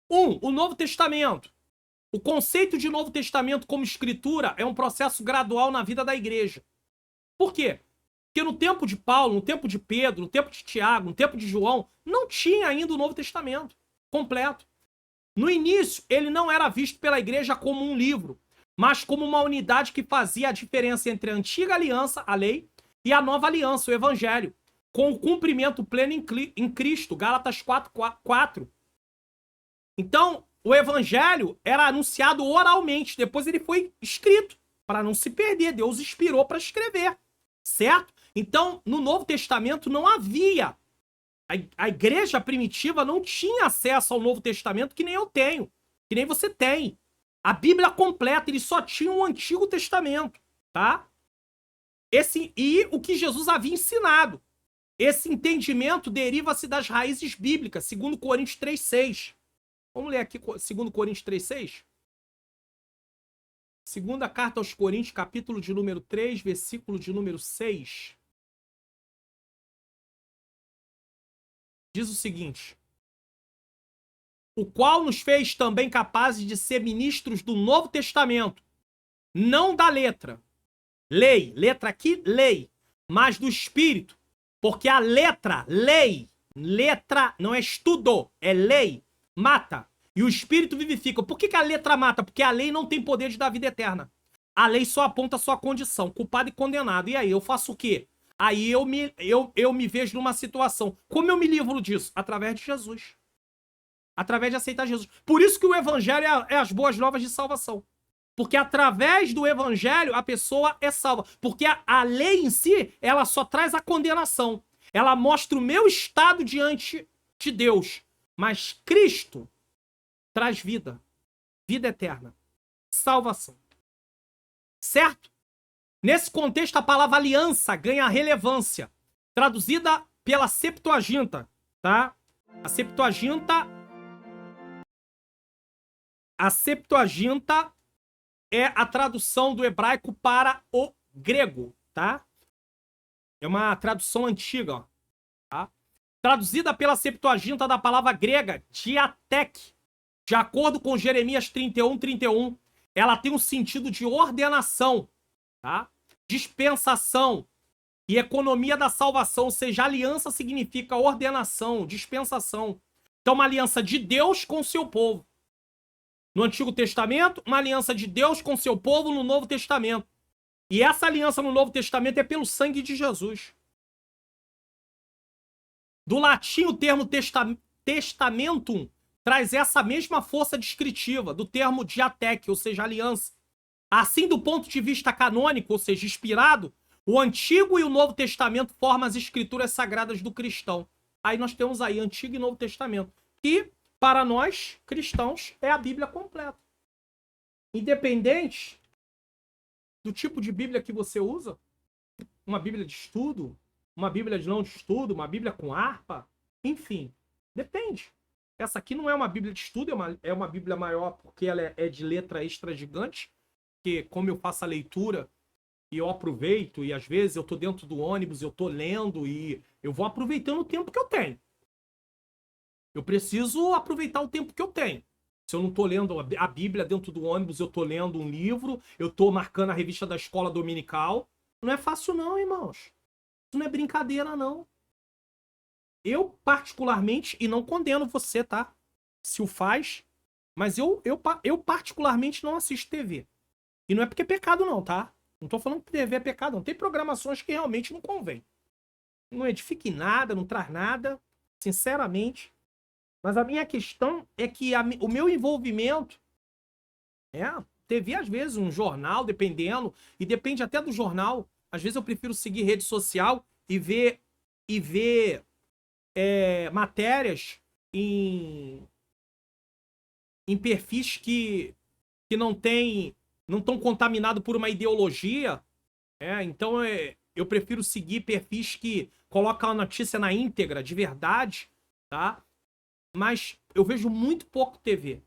Speaker 1: O Novo Testamento. O conceito de Novo Testamento como escritura é um processo gradual na vida da igreja. Por quê? Porque no tempo de Paulo, no tempo de Pedro, no tempo de Tiago, no tempo de João, não tinha ainda o Novo Testamento completo. No início, ele não era visto pela igreja como um livro, mas como uma unidade que fazia a diferença entre a antiga aliança, a lei, e a nova aliança, o evangelho, com o cumprimento pleno em Cristo, Gálatas 4:4. Então, o evangelho era anunciado oralmente, depois ele foi escrito, para não se perder. Deus inspirou para escrever, certo? Então, no Novo Testamento não havia. A igreja primitiva não tinha acesso ao Novo Testamento que nem eu tenho, que nem você tem. A Bíblia completa, eles só tinham o Antigo Testamento, tá? E o que Jesus havia ensinado. Esse entendimento deriva-se das raízes bíblicas, segundo Coríntios 3:6. Vamos ler aqui, segundo Coríntios 3:6? Segunda carta aos Coríntios, capítulo de número 3, versículo de número 6. Diz o seguinte: o qual nos fez também capazes de ser ministros do Novo Testamento, não da letra, lei, letra aqui, lei, mas do Espírito, porque a letra, lei, letra não é estudo, é lei, mata, e o Espírito vivifica. Por que a letra mata? Porque a lei não tem poder de dar vida eterna. A lei só aponta a sua condição, culpado e condenado. E aí, eu faço o quê? Aí eu me vejo numa situação. Como eu me livro disso? Através de Jesus. Através de aceitar Jesus. Por isso que o evangelho é as boas novas de salvação. Porque através do evangelho a pessoa é salva. Porque a lei em si, ela só traz a condenação. Ela mostra o meu estado diante de Deus. Mas Cristo traz vida. Vida eterna. Salvação. Certo? Nesse contexto, a palavra aliança ganha relevância. Traduzida pela Septuaginta, tá? A Septuaginta é a tradução do hebraico para o grego, tá? É uma tradução antiga, ó, tá? Traduzida pela Septuaginta da palavra grega diatek. De acordo com Jeremias 31:31, ela tem um sentido de ordenação, tá? Dispensação e economia da salvação, ou seja, aliança significa ordenação, dispensação. Então, uma aliança de Deus com o seu povo. No Antigo Testamento, uma aliança de Deus com o seu povo no Novo Testamento. E essa aliança no Novo Testamento é pelo sangue de Jesus. Do latim, o termo testamentum traz essa mesma força descritiva do termo diatek, ou seja, aliança. Assim, do ponto de vista canônico, ou seja, inspirado, o Antigo e o Novo Testamento formam as escrituras sagradas do cristão. Aí nós temos aí Antigo e Novo Testamento, que para nós, cristãos, é a Bíblia completa. Independente do tipo de Bíblia que você usa, uma Bíblia de estudo, uma Bíblia de não estudo, uma Bíblia com harpa, enfim, depende. Essa aqui não é uma Bíblia de estudo, é uma Bíblia maior porque ela é de letra extra gigante, porque como eu faço a leitura e eu aproveito, e às vezes eu tô dentro do ônibus, eu tô lendo e eu vou aproveitando o tempo que eu tenho. Eu preciso aproveitar o tempo que eu tenho. Se eu não tô lendo a Bíblia dentro do ônibus, eu tô lendo um livro, eu tô marcando a revista da escola dominical. Não é fácil não, irmãos. Isso não é brincadeira, não. Eu, particularmente, e não condeno você, tá? Se o faz, mas eu particularmente não assisto TV. E não é porque é pecado não, tá? Não tô falando que TV é pecado, não. Tem programações que realmente não convém. Não edifica em nada, não traz nada, sinceramente. Mas a minha questão é que o meu envolvimento TV, às vezes, um jornal, dependendo, e depende até do jornal. Às vezes eu prefiro seguir rede social e ver matérias em perfis que não estão contaminados por uma ideologia. Então eu prefiro seguir perfis que colocam a notícia na íntegra, de verdade, tá? Mas eu vejo muito pouco TV.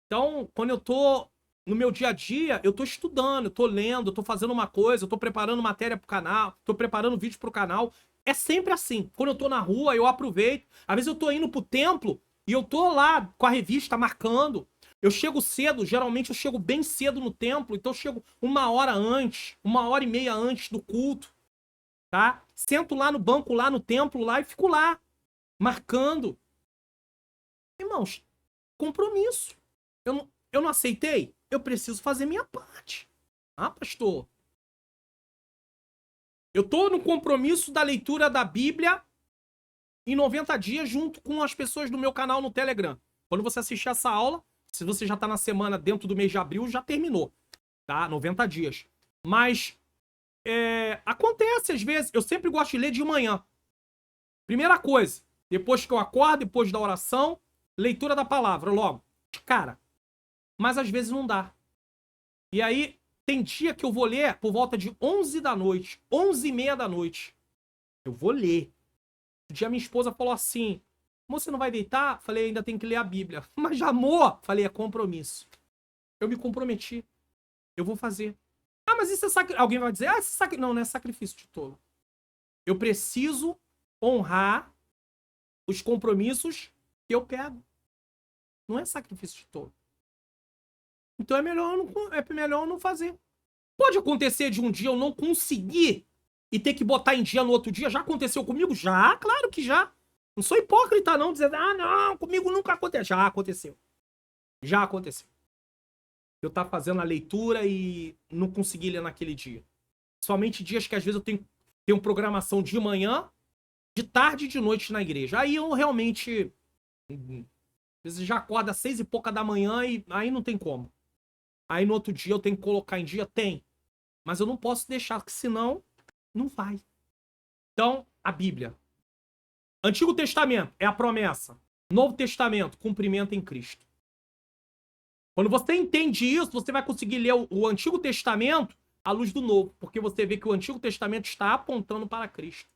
Speaker 1: Então, quando eu tô no meu dia a dia, eu tô estudando, eu tô lendo, eu tô fazendo uma coisa, eu tô preparando matéria pro canal, tô preparando vídeo pro canal. É sempre assim. Quando eu tô na rua, eu aproveito. Às vezes eu tô indo pro templo e eu tô lá com a revista marcando. Eu chego cedo, geralmente eu chego bem cedo no templo, então eu chego 1 hora antes, 1 hora e meia antes do culto, tá? Sento lá no banco, lá no templo, lá e fico lá, marcando. Irmãos, compromisso. Eu não aceitei? Eu preciso fazer minha parte. Ah, pastor? Eu tô no compromisso da leitura da Bíblia em 90 dias junto com as pessoas do meu canal no Telegram. Quando você assistir essa aula, se você já tá na semana dentro do mês de abril, já terminou, tá? 90 dias. Mas acontece às vezes, eu sempre gosto de ler de manhã. Primeira coisa, depois que eu acordo, depois da oração, leitura da palavra, logo. Cara, mas às vezes não dá. E aí, tem dia que eu vou ler por volta de 11 da noite, 11h30 da noite. Eu vou ler. Um dia minha esposa falou assim, você não vai deitar? Falei, ainda tem que ler a Bíblia. Mas amor? Falei, é compromisso. Eu me comprometi. Eu vou fazer. Ah, mas isso é sacrifício. Alguém vai dizer, não é sacrifício de tolo. Eu preciso honrar os compromissos que eu pego. Não é sacrifício de tolo. Então é melhor não fazer. Pode acontecer de um dia eu não conseguir e ter que botar em dia no outro dia. Já aconteceu comigo? Já, claro que já. Não sou hipócrita não, dizendo, não, comigo nunca aconteceu. Já aconteceu. Já aconteceu. Eu tava fazendo a leitura e não consegui ler naquele dia. Somente dias que às vezes eu tenho programação de manhã, de tarde e de noite na igreja. Aí eu realmente... Às vezes já acorda às 6 e pouca da manhã e aí não tem como. Aí no outro dia eu tenho que colocar em dia? Tem. Mas eu não posso deixar, porque senão não vai. Então, a Bíblia. Antigo Testamento é a promessa. Novo Testamento, cumprimento em Cristo. Quando você entende isso, você vai conseguir ler o Antigo Testamento à luz do Novo. Porque você vê que o Antigo Testamento está apontando para Cristo.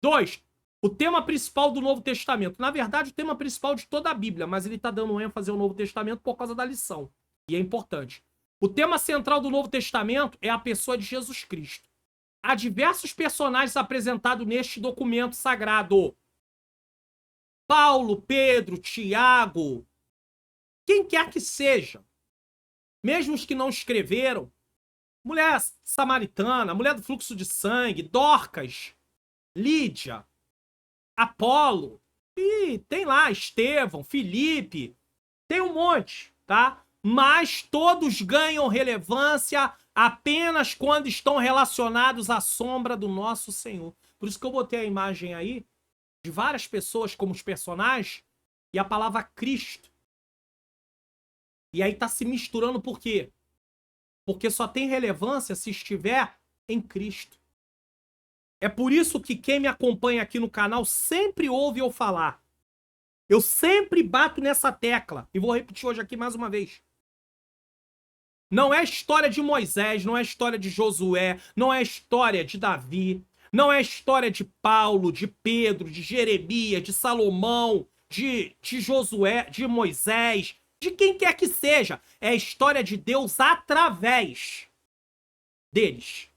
Speaker 1: 2. O tema principal do Novo Testamento. Na verdade, o tema principal de toda a Bíblia, mas ele está dando ênfase ao Novo Testamento por causa da lição. E é importante. O tema central do Novo Testamento é a pessoa de Jesus Cristo. Há diversos personagens apresentados neste documento sagrado. Paulo, Pedro, Tiago, quem quer que seja. Mesmo os que não escreveram. Mulher samaritana, mulher do fluxo de sangue, Dorcas, Lídia, Apolo, e tem lá Estevão, Filipe, tem um monte, tá? Mas todos ganham relevância apenas quando estão relacionados à sombra do nosso Senhor. Por isso que eu botei a imagem aí de várias pessoas como os personagens e a palavra Cristo. E aí tá se misturando por quê? Porque só tem relevância se estiver em Cristo. É por isso que quem me acompanha aqui no canal sempre ouve eu falar. Eu sempre bato nessa tecla. E vou repetir hoje aqui mais uma vez. Não é história de Moisés, não é história de Josué, não é história de Davi, Não é a história de Paulo, de Pedro, de Jeremias, de Salomão, de Josué, de Moisés, de quem quer que seja. É a história de Deus através deles.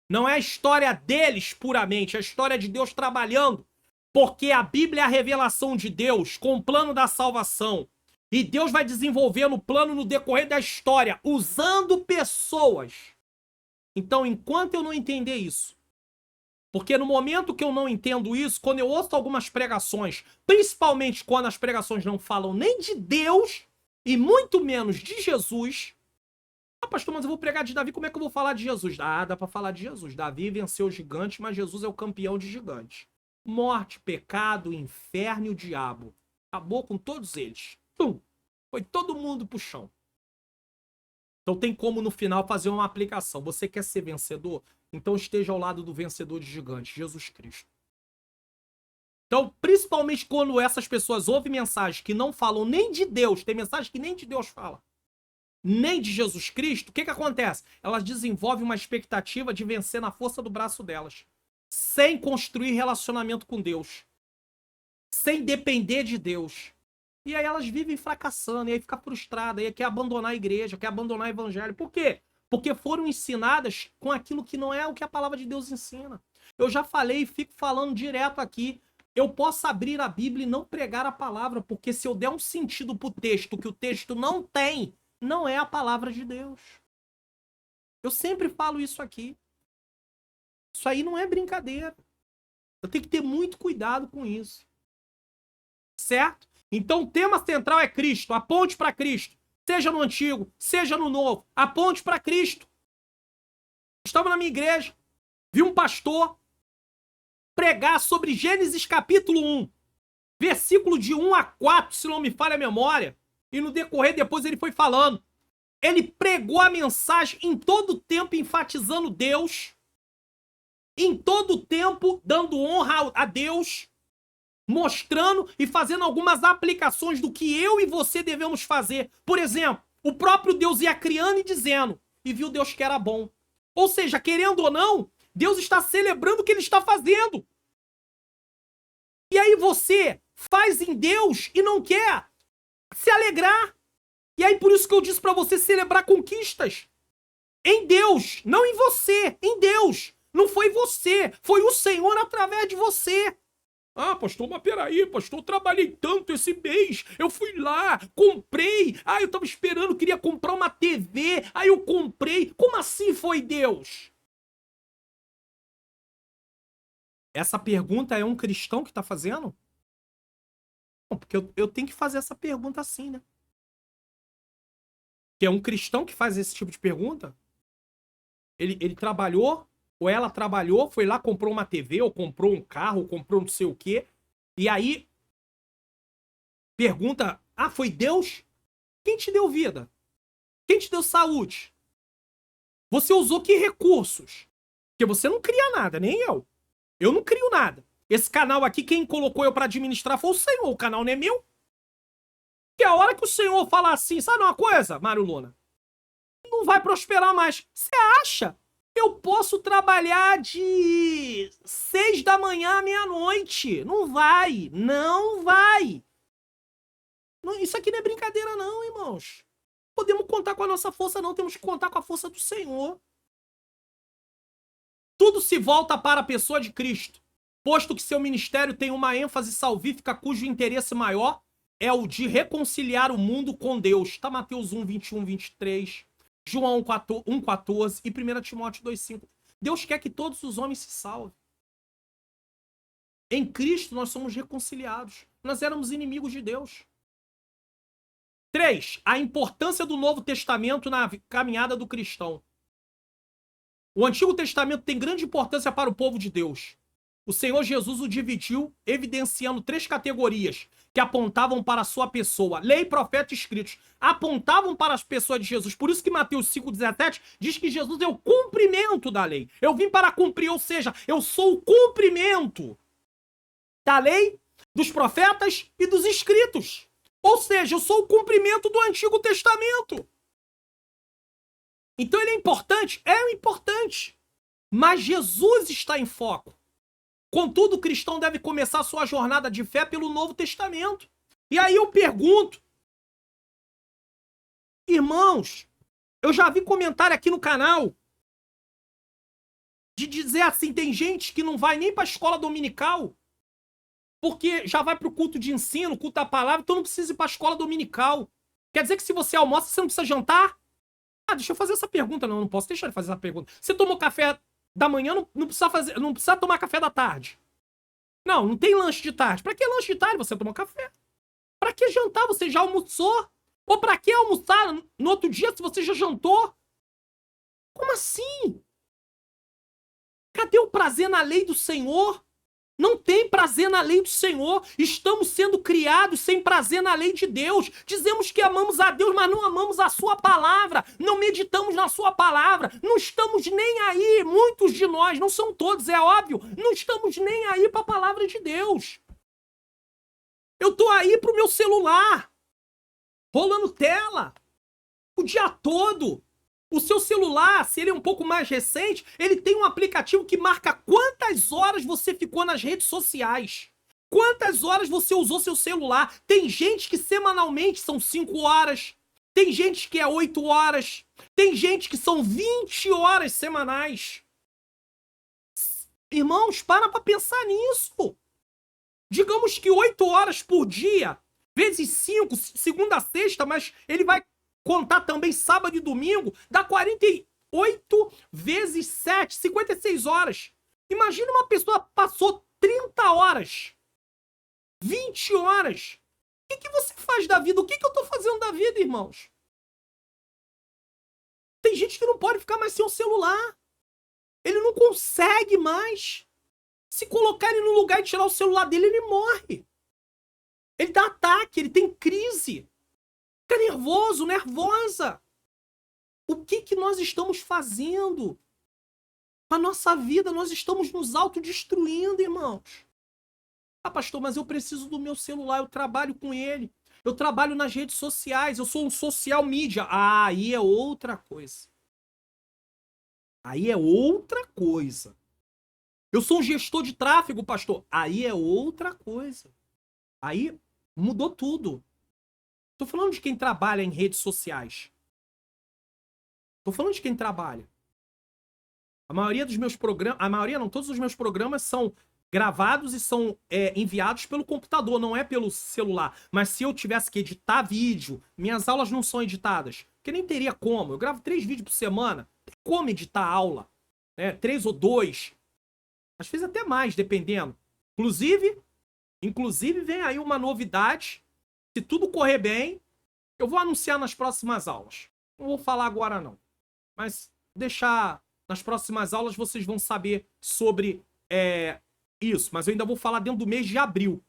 Speaker 1: Não é a história deles puramente, é a história de Deus trabalhando. Porque a Bíblia é a revelação de Deus com o plano da salvação. E Deus vai desenvolvendo o plano no decorrer da história, usando pessoas. Então, enquanto eu não entender isso, porque no momento que eu não entendo isso, quando eu ouço algumas pregações, principalmente quando as pregações não falam nem de Deus e muito menos de Jesus. Ah, pastor, mas eu vou pregar de Davi, como é que eu vou falar de Jesus? Ah, dá pra falar de Jesus. Davi venceu o gigante, mas Jesus é o campeão de gigantes. Morte, pecado, inferno e o diabo. Acabou com todos eles. Tum! Foi todo mundo pro chão. Então tem como no final fazer uma aplicação. Você quer ser vencedor? Então esteja ao lado do vencedor de gigantes, Jesus Cristo. Então, principalmente quando essas pessoas ouvem mensagens que não falam nem de Deus, tem mensagem que nem de Deus fala, nem de Jesus Cristo, o que acontece? Elas desenvolvem uma expectativa de vencer na força do braço delas, sem construir relacionamento com Deus, sem depender de Deus. E aí elas vivem fracassando, e aí fica frustrada, e aí quer abandonar a igreja, quer abandonar o evangelho. Por quê? Porque foram ensinadas com aquilo que não é o que a palavra de Deus ensina. Eu já falei e fico falando direto aqui. Eu posso abrir a Bíblia e não pregar a palavra, porque se eu der um sentido pro texto que o texto não tem, não é a palavra de Deus. Eu sempre falo isso aqui. Isso aí não é brincadeira. Eu tenho que ter muito cuidado com isso. Certo? Então o tema central é Cristo, aponte para Cristo. Seja no Antigo, seja no Novo, aponte para Cristo. Estava na minha igreja, vi um pastor pregar sobre Gênesis capítulo 1, versículo de 1 a 4, se não me falha a memória, e no decorrer depois ele foi falando. Ele pregou a mensagem em todo o tempo enfatizando Deus, em todo o tempo dando honra a Deus, mostrando e fazendo algumas aplicações do que eu e você devemos fazer. Por exemplo, o próprio Deus ia criando e dizendo, e viu Deus que era bom. Ou seja, querendo ou não, Deus está celebrando o que ele está fazendo. E aí você faz em Deus e não quer se alegrar. E aí por isso que eu disse para você celebrar conquistas. Em Deus, não em você, em Deus. Não foi você, foi o Senhor através de você. Ah, pastor, mas peraí, pastor, eu trabalhei tanto esse mês, eu fui lá, comprei, eu tava esperando, queria comprar uma TV, aí eu comprei, como assim foi Deus? Essa pergunta é um cristão que tá fazendo? Não, porque eu tenho que fazer essa pergunta assim, né? Que é um cristão que faz esse tipo de pergunta? Ele trabalhou, ou ela trabalhou, foi lá, comprou uma TV, ou comprou um carro, ou comprou não sei o quê. E aí, pergunta, foi Deus? Quem te deu vida? Quem te deu saúde? Você usou que recursos? Porque você não cria nada, nem eu. Eu não crio nada. Esse canal aqui, quem colocou eu pra administrar foi o Senhor. O canal não é meu. E a hora que o Senhor falar assim, sabe uma coisa, Mário Luna? Não vai prosperar mais. Você acha? Eu posso trabalhar de 6 da manhã à meia-noite. Não vai. Não vai. Isso aqui não é brincadeira não, irmãos. Podemos contar com a nossa força não. Temos que contar com a força do Senhor. Tudo se volta para a pessoa de Cristo. Posto que seu ministério tem uma ênfase salvífica cujo interesse maior é o de reconciliar o mundo com Deus. Está Mateus 1, 21, 23... João 1,14 e 1 Timóteo 2,5. Deus quer que todos os homens se salvem. Em Cristo nós somos reconciliados. Nós éramos inimigos de Deus. 3. A importância do Novo Testamento na caminhada do cristão. O Antigo Testamento tem grande importância para o povo de Deus. O Senhor Jesus o dividiu, evidenciando 3 categorias que apontavam para a sua pessoa. Lei, profeta e escritos apontavam para as pessoas de Jesus. Por isso que Mateus 5,17 diz que Jesus é o cumprimento da lei. Eu vim para cumprir, ou seja, eu sou o cumprimento da lei, dos profetas e dos escritos. Ou seja, eu sou o cumprimento do Antigo Testamento. Então ele é importante? É importante. Mas Jesus está em foco. Contudo, o cristão deve começar sua jornada de fé pelo Novo Testamento. E aí eu pergunto, irmãos, eu já vi comentário aqui no canal de dizer assim, tem gente que não vai nem para a escola dominical, porque já vai para o culto de ensino, culto da palavra, então não precisa ir para a escola dominical. Quer dizer que se você almoça, você não precisa jantar? Ah, deixa eu fazer essa pergunta. Não, não posso deixar de fazer essa pergunta. Você tomou café da manhã, não precisa tomar café da tarde. Não, não tem lanche de tarde. Pra que lanche de tarde? Você tomou café. Pra que jantar? Você já almoçou? Ou pra que almoçar no outro dia se você já jantou? Como assim? Cadê o prazer na lei do Senhor? Não tem prazer na lei do Senhor. Estamos sendo criados sem prazer na lei de Deus. Dizemos que amamos a Deus, mas não amamos a sua palavra. Não meditamos na sua palavra. Não estamos nem aí. Muitos de nós, não são todos, é óbvio, não estamos nem aí para a palavra de Deus. Eu tô aí pro meu celular, rolando tela, o dia todo. O seu celular, se ele é um pouco mais recente, ele tem um aplicativo que marca quantas horas você ficou nas redes sociais. Quantas horas você usou seu celular. Tem gente que semanalmente são 5 horas. Tem gente que é 8 horas. Tem gente que são 20 horas semanais. Irmãos, para pensar nisso. Digamos que 8 horas por dia, vezes 5, segunda a sexta, mas ele vai contar também sábado e domingo, dá 48 vezes 7, 56 horas. Imagina uma pessoa passou 30 horas, 20 horas. O que você faz da vida? O que eu tô fazendo da vida, irmãos? Tem gente que não pode ficar mais sem o celular. Ele não consegue mais. Se colocar ele no lugar e tirar o celular dele, ele morre. Ele dá ataque, ele tem crise. Fica nervoso, nervosa. O que nós estamos fazendo? A nossa vida, nós estamos nos autodestruindo, irmãos. Ah, pastor, mas eu preciso do meu celular, eu trabalho com ele. Eu trabalho nas redes sociais, eu sou um social media. Ah, aí é outra coisa. Aí é outra coisa. Eu sou um gestor de tráfego, pastor. Aí é outra coisa. Aí mudou tudo. Tô falando de quem trabalha em redes sociais. Tô falando de quem trabalha. A maioria dos meus programas... A maioria não, todos os meus programas são gravados e são enviados pelo computador, não é pelo celular. Mas se eu tivesse que editar vídeo, minhas aulas não são editadas. Porque nem teria como. Eu gravo 3 vídeos por semana. Tem como editar a aula. 3 ou 2. Às vezes até mais, dependendo. Inclusive vem aí uma novidade. Se tudo correr bem, eu vou anunciar nas próximas aulas. Não vou falar agora não. Mas deixar nas próximas aulas vocês vão saber sobre isso. Mas eu ainda vou falar dentro do mês de abril.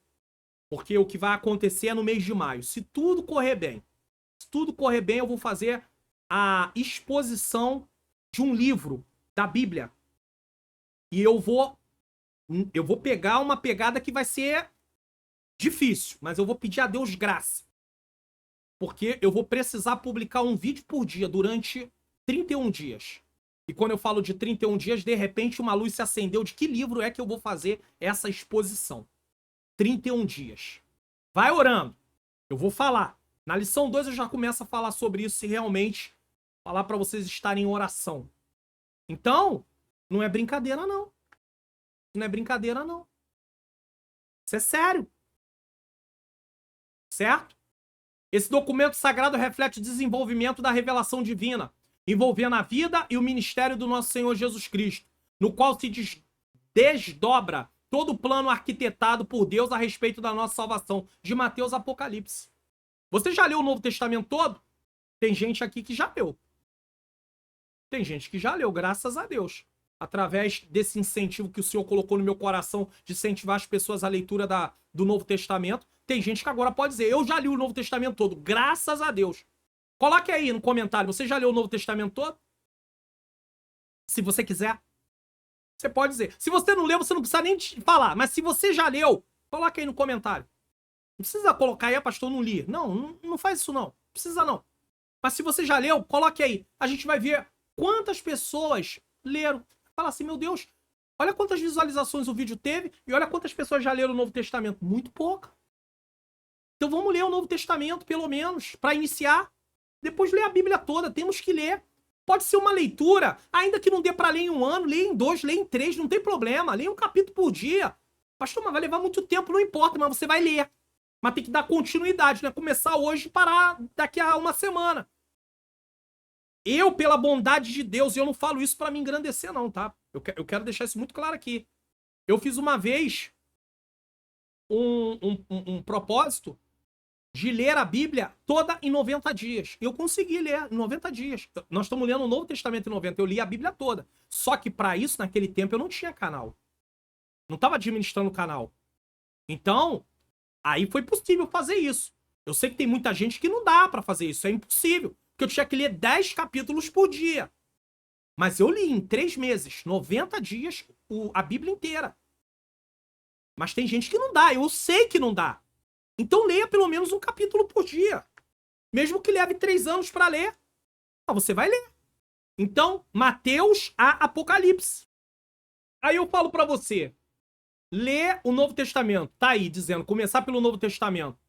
Speaker 1: Porque o que vai acontecer é no mês de maio. Se tudo correr bem. Se tudo correr bem, eu vou fazer a exposição de um livro da Bíblia. E eu vou pegar uma pegada que vai ser difícil, mas eu vou pedir a Deus graça. Porque eu vou precisar publicar um vídeo por dia durante 31 dias. E quando eu falo de 31 dias, de repente uma luz se acendeu de que livro é que eu vou fazer essa exposição. 31 dias. Vai orando. Eu vou falar. Na lição 2 eu já começo a falar sobre isso, se realmente falar para vocês estarem em oração. Então, não é brincadeira não. Não é brincadeira não. Isso é sério. Certo? Esse documento sagrado reflete o desenvolvimento da revelação divina, envolvendo a vida e o ministério do nosso Senhor Jesus Cristo, no qual se desdobra todo o plano arquitetado por Deus a respeito da nossa salvação, de Mateus a Apocalipse. Você já leu o Novo Testamento todo? Tem gente aqui que já leu. Tem gente que já leu, graças a Deus. Através desse incentivo que o Senhor colocou no meu coração de incentivar as pessoas à leitura do Novo Testamento, tem gente que agora pode dizer, eu já li o Novo Testamento todo, graças a Deus. Coloque aí no comentário, você já leu o Novo Testamento todo? Se você quiser, você pode dizer. Se você não leu, você não precisa nem falar, mas se você já leu, coloque aí no comentário. Não precisa colocar aí, pastor, não li. Não faz isso não, precisa não. Mas se você já leu, coloque aí. A gente vai ver quantas pessoas leram. fala assim, meu Deus, olha quantas visualizações o vídeo teve e olha quantas pessoas já leram o Novo Testamento. Muito pouca. Então vamos ler o Novo Testamento, pelo menos, para iniciar. Depois ler a Bíblia toda, temos que ler. Pode ser uma leitura, ainda que não dê para ler em 1 ano, lê em 2, lê em 3, não tem problema. Lê um capítulo por dia. Pastor, mas vai levar muito tempo, não importa, mas você vai ler. Mas tem que dar continuidade, né? Começar hoje e parar daqui a uma semana. Eu, pela bondade de Deus, e eu não falo isso para me engrandecer, não, tá? Eu quero deixar isso muito claro aqui. Eu fiz uma vez um propósito de ler a Bíblia toda em 90 dias. Eu consegui ler em 90 dias. Nós estamos lendo o Novo Testamento em 90. Eu li a Bíblia toda. Só que para isso, naquele tempo, eu não tinha canal. Não estava administrando o canal. Então, aí foi possível fazer isso. Eu sei que tem muita gente que não dá para fazer isso. É impossível. Porque eu tinha que ler 10 capítulos por dia. Mas eu li em 3 meses, 90 dias, a Bíblia inteira. Mas tem gente que não dá. Eu sei que não dá. Então leia pelo menos um capítulo por dia. Mesmo que leve 3 anos para ler. Você vai ler. Então, Mateus a Apocalipse. Aí eu falo para você. Lê o Novo Testamento. Tá aí dizendo, começar pelo Novo Testamento.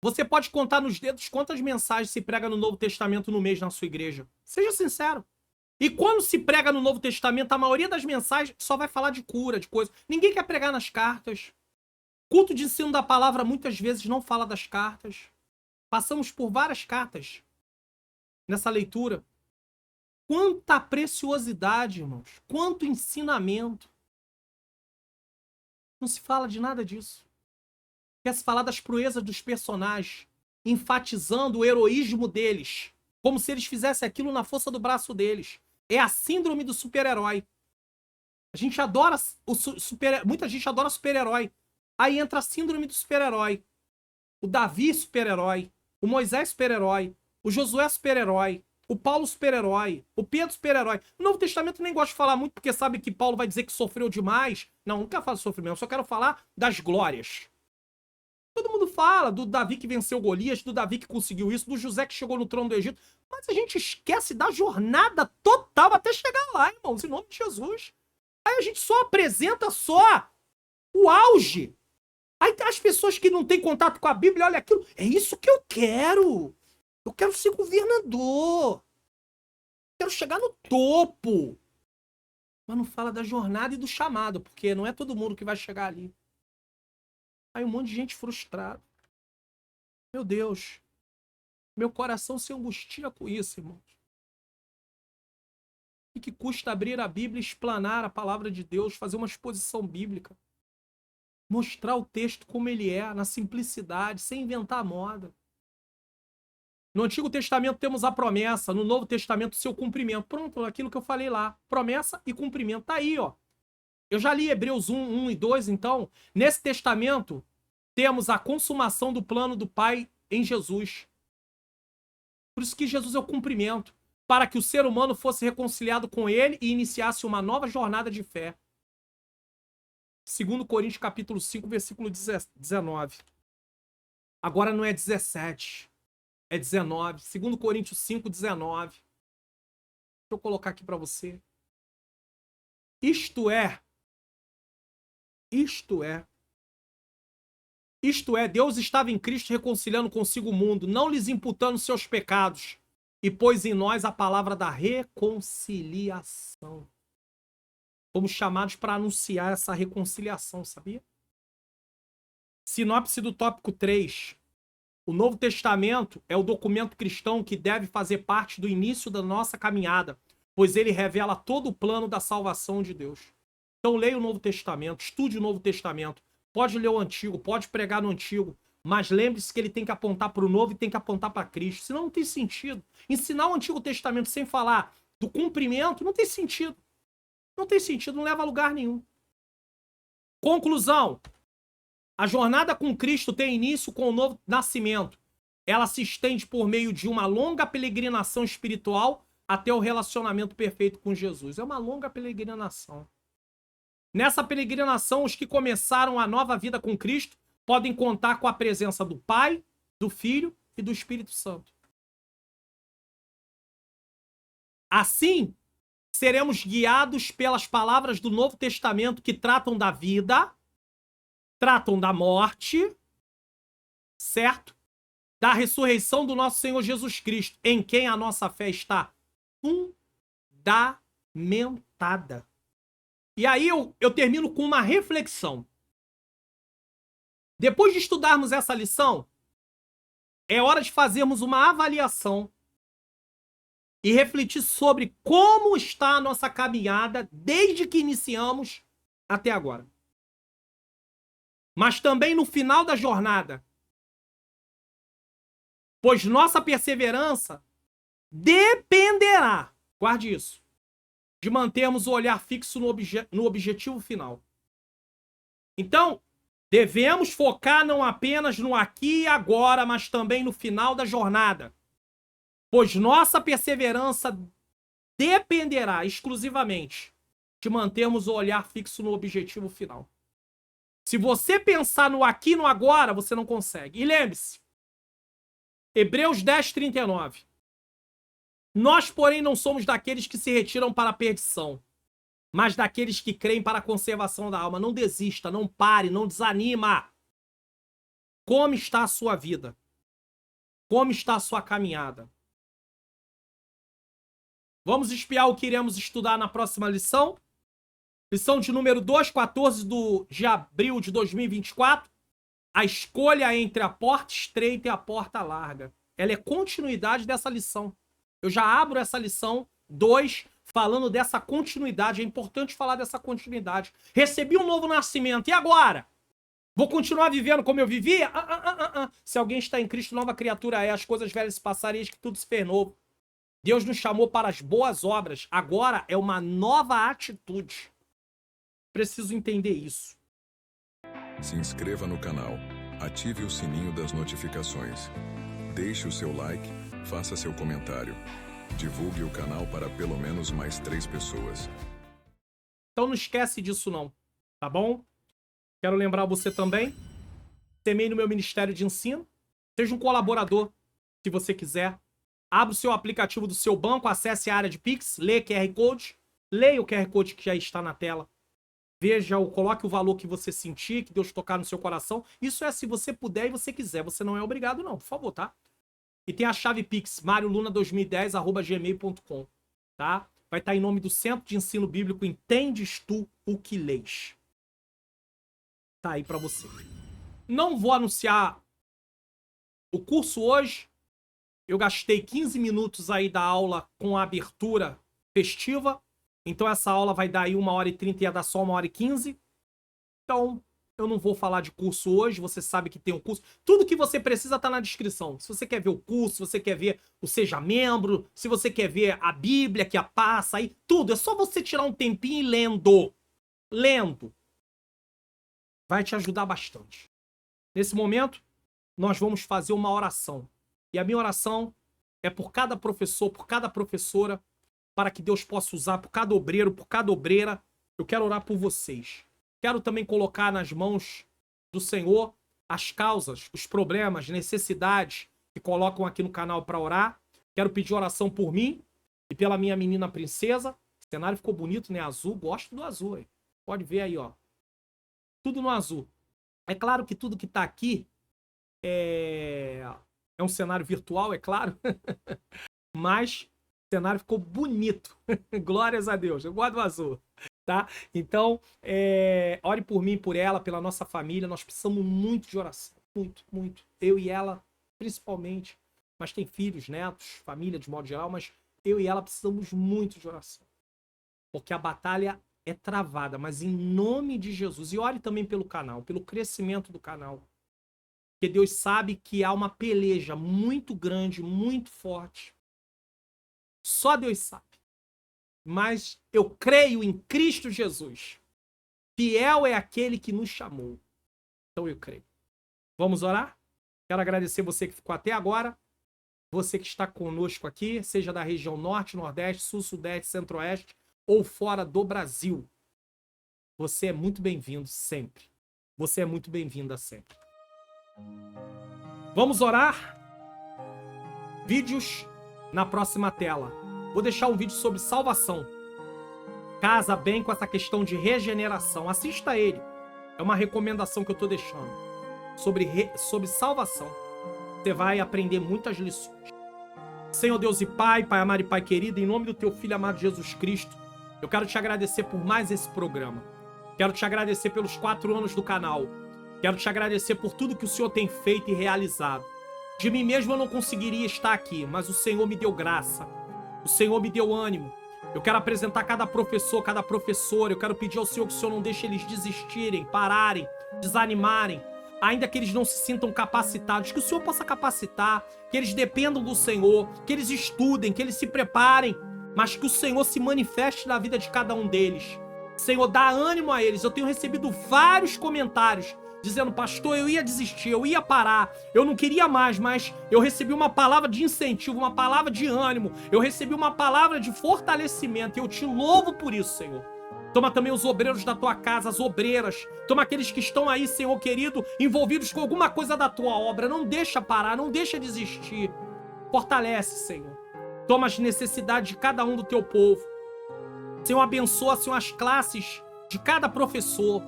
Speaker 1: Você pode contar nos dedos quantas mensagens se prega no Novo Testamento no mês na sua igreja. Seja sincero. E quando se prega no Novo Testamento, a maioria das mensagens só vai falar de cura, de coisa. Ninguém quer pregar nas cartas. Culto de ensino da palavra muitas vezes não fala das cartas. Passamos por várias cartas nessa leitura. Quanta preciosidade, irmãos. Quanto ensinamento. Não se fala de nada disso. Quer se falar das proezas dos personagens, enfatizando o heroísmo deles, como se eles fizessem aquilo na força do braço deles. É a síndrome do super-herói. A gente adora muita gente adora super-herói. Aí entra a síndrome do super-herói. O Davi super-herói, o Moisés super-herói, o Josué super-herói, o Paulo super-herói, o Pedro super-herói. No Novo Testamento nem gosto de falar muito porque sabe que Paulo vai dizer que sofreu demais. Não quero falar de sofrimento, só quero falar das glórias. Todo mundo fala do Davi que venceu Golias, do Davi que conseguiu isso, do José que chegou no trono do Egito. Mas a gente esquece da jornada total até chegar lá, irmãos, em nome de Jesus. Aí a gente só apresenta só o auge. Aí tem as pessoas que não têm contato com a Bíblia, olha aquilo. É isso que eu quero. Eu quero ser governador. Quero chegar no topo. Mas não fala da jornada e do chamado, porque não é todo mundo que vai chegar ali. Aí um monte de gente frustrada. Meu Deus. Meu coração se angustia com isso, irmãos. O que custa abrir a Bíblia e explanar a palavra de Deus, fazer uma exposição bíblica? Mostrar o texto como ele é, na simplicidade, sem inventar a moda. No Antigo Testamento temos a promessa, no Novo Testamento o seu cumprimento. Pronto, aquilo que eu falei lá. Promessa e cumprimento. Tá aí, ó. Eu já li Hebreus 1 e 2, então. Nesse testamento, temos a consumação do plano do Pai em Jesus. Por isso que Jesus é o cumprimento. Para que o ser humano fosse reconciliado com ele e iniciasse uma nova jornada de fé. 2 Coríntios capítulo 5, versículo 19. Agora não é 17. É 19. 2 Coríntios 5, 19. Deixa eu colocar aqui para você. Isto é, Deus estava em Cristo reconciliando consigo o mundo, não lhes imputando seus pecados, e pôs em nós a palavra da reconciliação. Fomos chamados para anunciar essa reconciliação, sabia? Sinopse do tópico 3. O Novo Testamento é o documento cristão que deve fazer parte do início da nossa caminhada, pois ele revela todo o plano da salvação de Deus. Então leia o Novo Testamento, estude o Novo Testamento. Pode ler o Antigo, pode pregar no Antigo, mas lembre-se que ele tem que apontar para o Novo e tem que apontar para Cristo. Senão não tem sentido. Ensinar o Antigo Testamento sem falar do cumprimento não tem sentido. Não tem sentido, não leva a lugar nenhum. Conclusão. A jornada com Cristo tem início com o novo nascimento. Ela se estende por meio de uma longa peregrinação espiritual até o relacionamento perfeito com Jesus. É uma longa peregrinação. Nessa peregrinação, os que começaram a nova vida com Cristo podem contar com a presença do Pai, do Filho e do Espírito Santo. Assim, seremos guiados pelas palavras do Novo Testamento que tratam da vida, tratam da morte, certo? Da ressurreição do nosso Senhor Jesus Cristo, em quem a nossa fé está fundamentada. E aí eu termino com uma reflexão. Depois de estudarmos essa lição, é hora de fazermos uma avaliação e refletir sobre como está a nossa caminhada desde que iniciamos até agora. Mas também no final da jornada, pois nossa perseverança dependerá, guarde isso, de mantermos o olhar fixo no objetivo final. Então, devemos focar não apenas no aqui e agora, mas também no final da jornada, pois nossa perseverança dependerá exclusivamente de mantermos o olhar fixo no objetivo final. Se você pensar no aqui e no agora, você não consegue. E lembre-se, Hebreus 10, 39. Nós, porém, não somos daqueles que se retiram para a perdição, mas daqueles que creem para a conservação da alma. Não desista, não pare, não desanima. Como está a sua vida? Como está a sua caminhada? Vamos espiar o que iremos estudar na próxima lição. Lição de número 2, 14 de abril de 2024. A escolha entre a porta estreita e a porta larga. Ela é continuidade dessa lição. Eu já abro essa lição 2 falando dessa continuidade. É importante falar dessa continuidade. Recebi um novo nascimento. E agora? Vou continuar vivendo como eu vivia? Se alguém está em Cristo, nova criatura é. As coisas velhas se passaram, eis que tudo se fez novo. Deus nos chamou para as boas obras. Agora é uma nova atitude. Preciso entender isso.
Speaker 3: Se inscreva no canal, ative o sininho das notificações. Deixe o seu like, faça seu comentário. Divulgue o canal para pelo menos mais 3 pessoas.
Speaker 1: Então não esquece disso não, tá bom? Quero lembrar você também, semeie no meu Ministério de Ensino, seja um colaborador, se você quiser. Abra o seu aplicativo do seu banco, acesse a área de Pix, leia QR Code, leia o QR Code que já está na tela. Veja, coloque o valor que você sentir, que Deus tocar no seu coração. Isso é se você puder e você quiser. Você não é obrigado não, por favor, tá? E tem a chave Pix, marioluna2010@gmail.com, tá? Vai estar em nome do Centro de Ensino Bíblico Entendes Tu o que Lês. Tá aí pra você. Não vou anunciar o curso hoje. Eu gastei 15 minutos aí da aula com a abertura festiva. Então essa aula vai dar aí 1h30 e ia dar só 1h15. Então eu não vou falar de curso hoje. Você sabe que tem um curso. Tudo que você precisa tá na descrição. Se você quer ver o curso, se você quer ver o Seja Membro, se você quer ver a Bíblia que a passa aí, tudo. É só você tirar um tempinho e lendo. Lendo. Vai te ajudar bastante. Nesse momento, nós vamos fazer uma oração. E a minha oração é por cada professor, por cada professora, para que Deus possa usar, por cada obreiro, por cada obreira. Eu quero orar por vocês. Quero também colocar nas mãos do Senhor as causas, os problemas, necessidades que colocam aqui no canal para orar. Quero pedir oração por mim e pela minha menina princesa. O cenário ficou bonito, né? Azul. Gosto do azul, hein? Pode ver aí, ó. Tudo no azul. É claro que tudo que tá aqui é um cenário virtual, é claro. Mas o cenário ficou bonito. Glórias a Deus. Eu gosto do azul. Tá? Então, ore por mim, por ela, pela nossa família. Nós precisamos muito de oração. Muito, muito. Eu e ela, principalmente. Mas tem filhos, netos, família de modo geral. Mas eu e ela precisamos muito de oração. Porque a batalha é travada. Mas em nome de Jesus. E ore também pelo canal, pelo crescimento do canal. Porque Deus sabe que há uma peleja muito grande, muito forte. Só Deus sabe. Mas eu creio em Cristo Jesus. Fiel é aquele que nos chamou. Então eu creio. Vamos orar? Quero agradecer você que ficou até agora. Você que está conosco aqui, seja da região norte, nordeste, sul, sudeste, centro-oeste ou fora do Brasil. Você é muito bem-vindo sempre. Você é muito bem-vinda sempre. Vamos orar? Vídeos na próxima tela. Vou deixar um vídeo sobre salvação. casa bem com essa questão de regeneração. Assista ele. É uma recomendação que eu tô deixando. Sobre salvação. Você vai aprender muitas lições. Senhor Deus e Pai, Pai amado e Pai querido, em nome do Teu Filho amado Jesus Cristo, eu quero te agradecer por mais esse programa. Quero te agradecer pelos 4 anos do canal. Quero te agradecer por tudo que o Senhor tem feito e realizado. De mim mesmo eu não conseguiria estar aqui, mas o Senhor me deu graça. O Senhor me deu ânimo. Eu quero apresentar cada professor, cada professora. Eu quero pedir ao Senhor que o Senhor não deixe eles desistirem, pararem, desanimarem. Ainda que eles não se sintam capacitados, que o Senhor possa capacitar, que eles dependam do Senhor, que eles estudem, que eles se preparem, mas que o Senhor se manifeste na vida de cada um deles. Senhor, dá ânimo a eles. Eu tenho recebido vários comentários dizendo, pastor, eu ia desistir, eu ia parar, eu não queria mais, mas eu recebi uma palavra de incentivo, uma palavra de ânimo, eu recebi uma palavra de fortalecimento, e eu te louvo por isso, Senhor. Toma também os obreiros da tua casa, as obreiras. Toma aqueles que estão aí, Senhor querido, envolvidos com alguma coisa da tua obra. Não deixa parar, não deixa desistir. Fortalece, Senhor. Toma as necessidades de cada um do teu povo. Senhor, abençoa, Senhor, as classes de cada professor.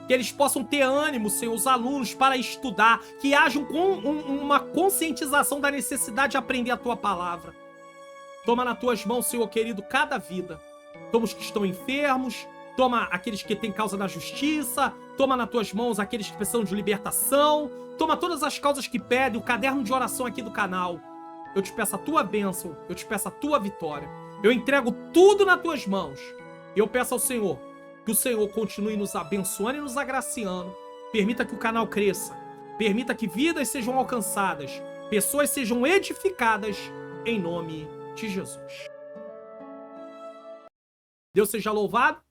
Speaker 1: Que eles possam ter ânimo, Senhor, os alunos, para estudar. Que hajam com uma conscientização da necessidade de aprender a tua palavra. Toma nas tuas mãos, Senhor querido, cada vida. Toma os que estão enfermos, toma aqueles que têm causa na justiça, toma nas tuas mãos aqueles que precisam de libertação, toma todas as causas que pedem, o caderno de oração aqui do canal. Eu te peço a tua bênção, eu te peço a tua vitória. Eu entrego tudo nas tuas mãos. E eu peço ao Senhor que o Senhor continue nos abençoando e nos agraciando. Permita que o canal cresça, permita que vidas sejam alcançadas, pessoas sejam edificadas, em nome de Jesus. Deus seja louvado.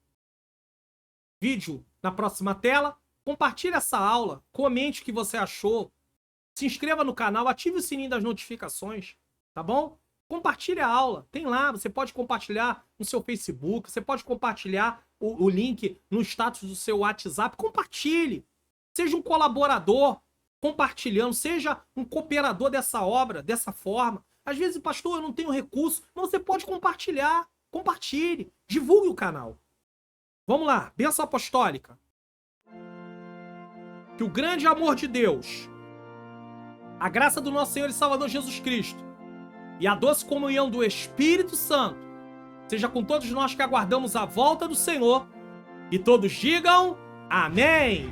Speaker 1: Vídeo na próxima tela. Compartilhe essa aula. Comente o que você achou. Se inscreva no canal. Ative o sininho das notificações. Tá bom? Compartilhe a aula. Tem lá. Você pode compartilhar no seu Facebook. Você pode compartilhar o link no status do seu WhatsApp. Compartilhe. Seja um colaborador compartilhando. Seja um cooperador dessa obra, dessa forma. Às vezes, pastor, eu não tenho recurso. Não, você pode compartilhar. Compartilhe, divulgue o canal. Vamos lá, bênção apostólica. Que o grande amor de Deus, a graça do nosso Senhor e Salvador Jesus Cristo e a doce comunhão do Espírito Santo seja com todos nós que aguardamos a volta do Senhor. E todos digam amém.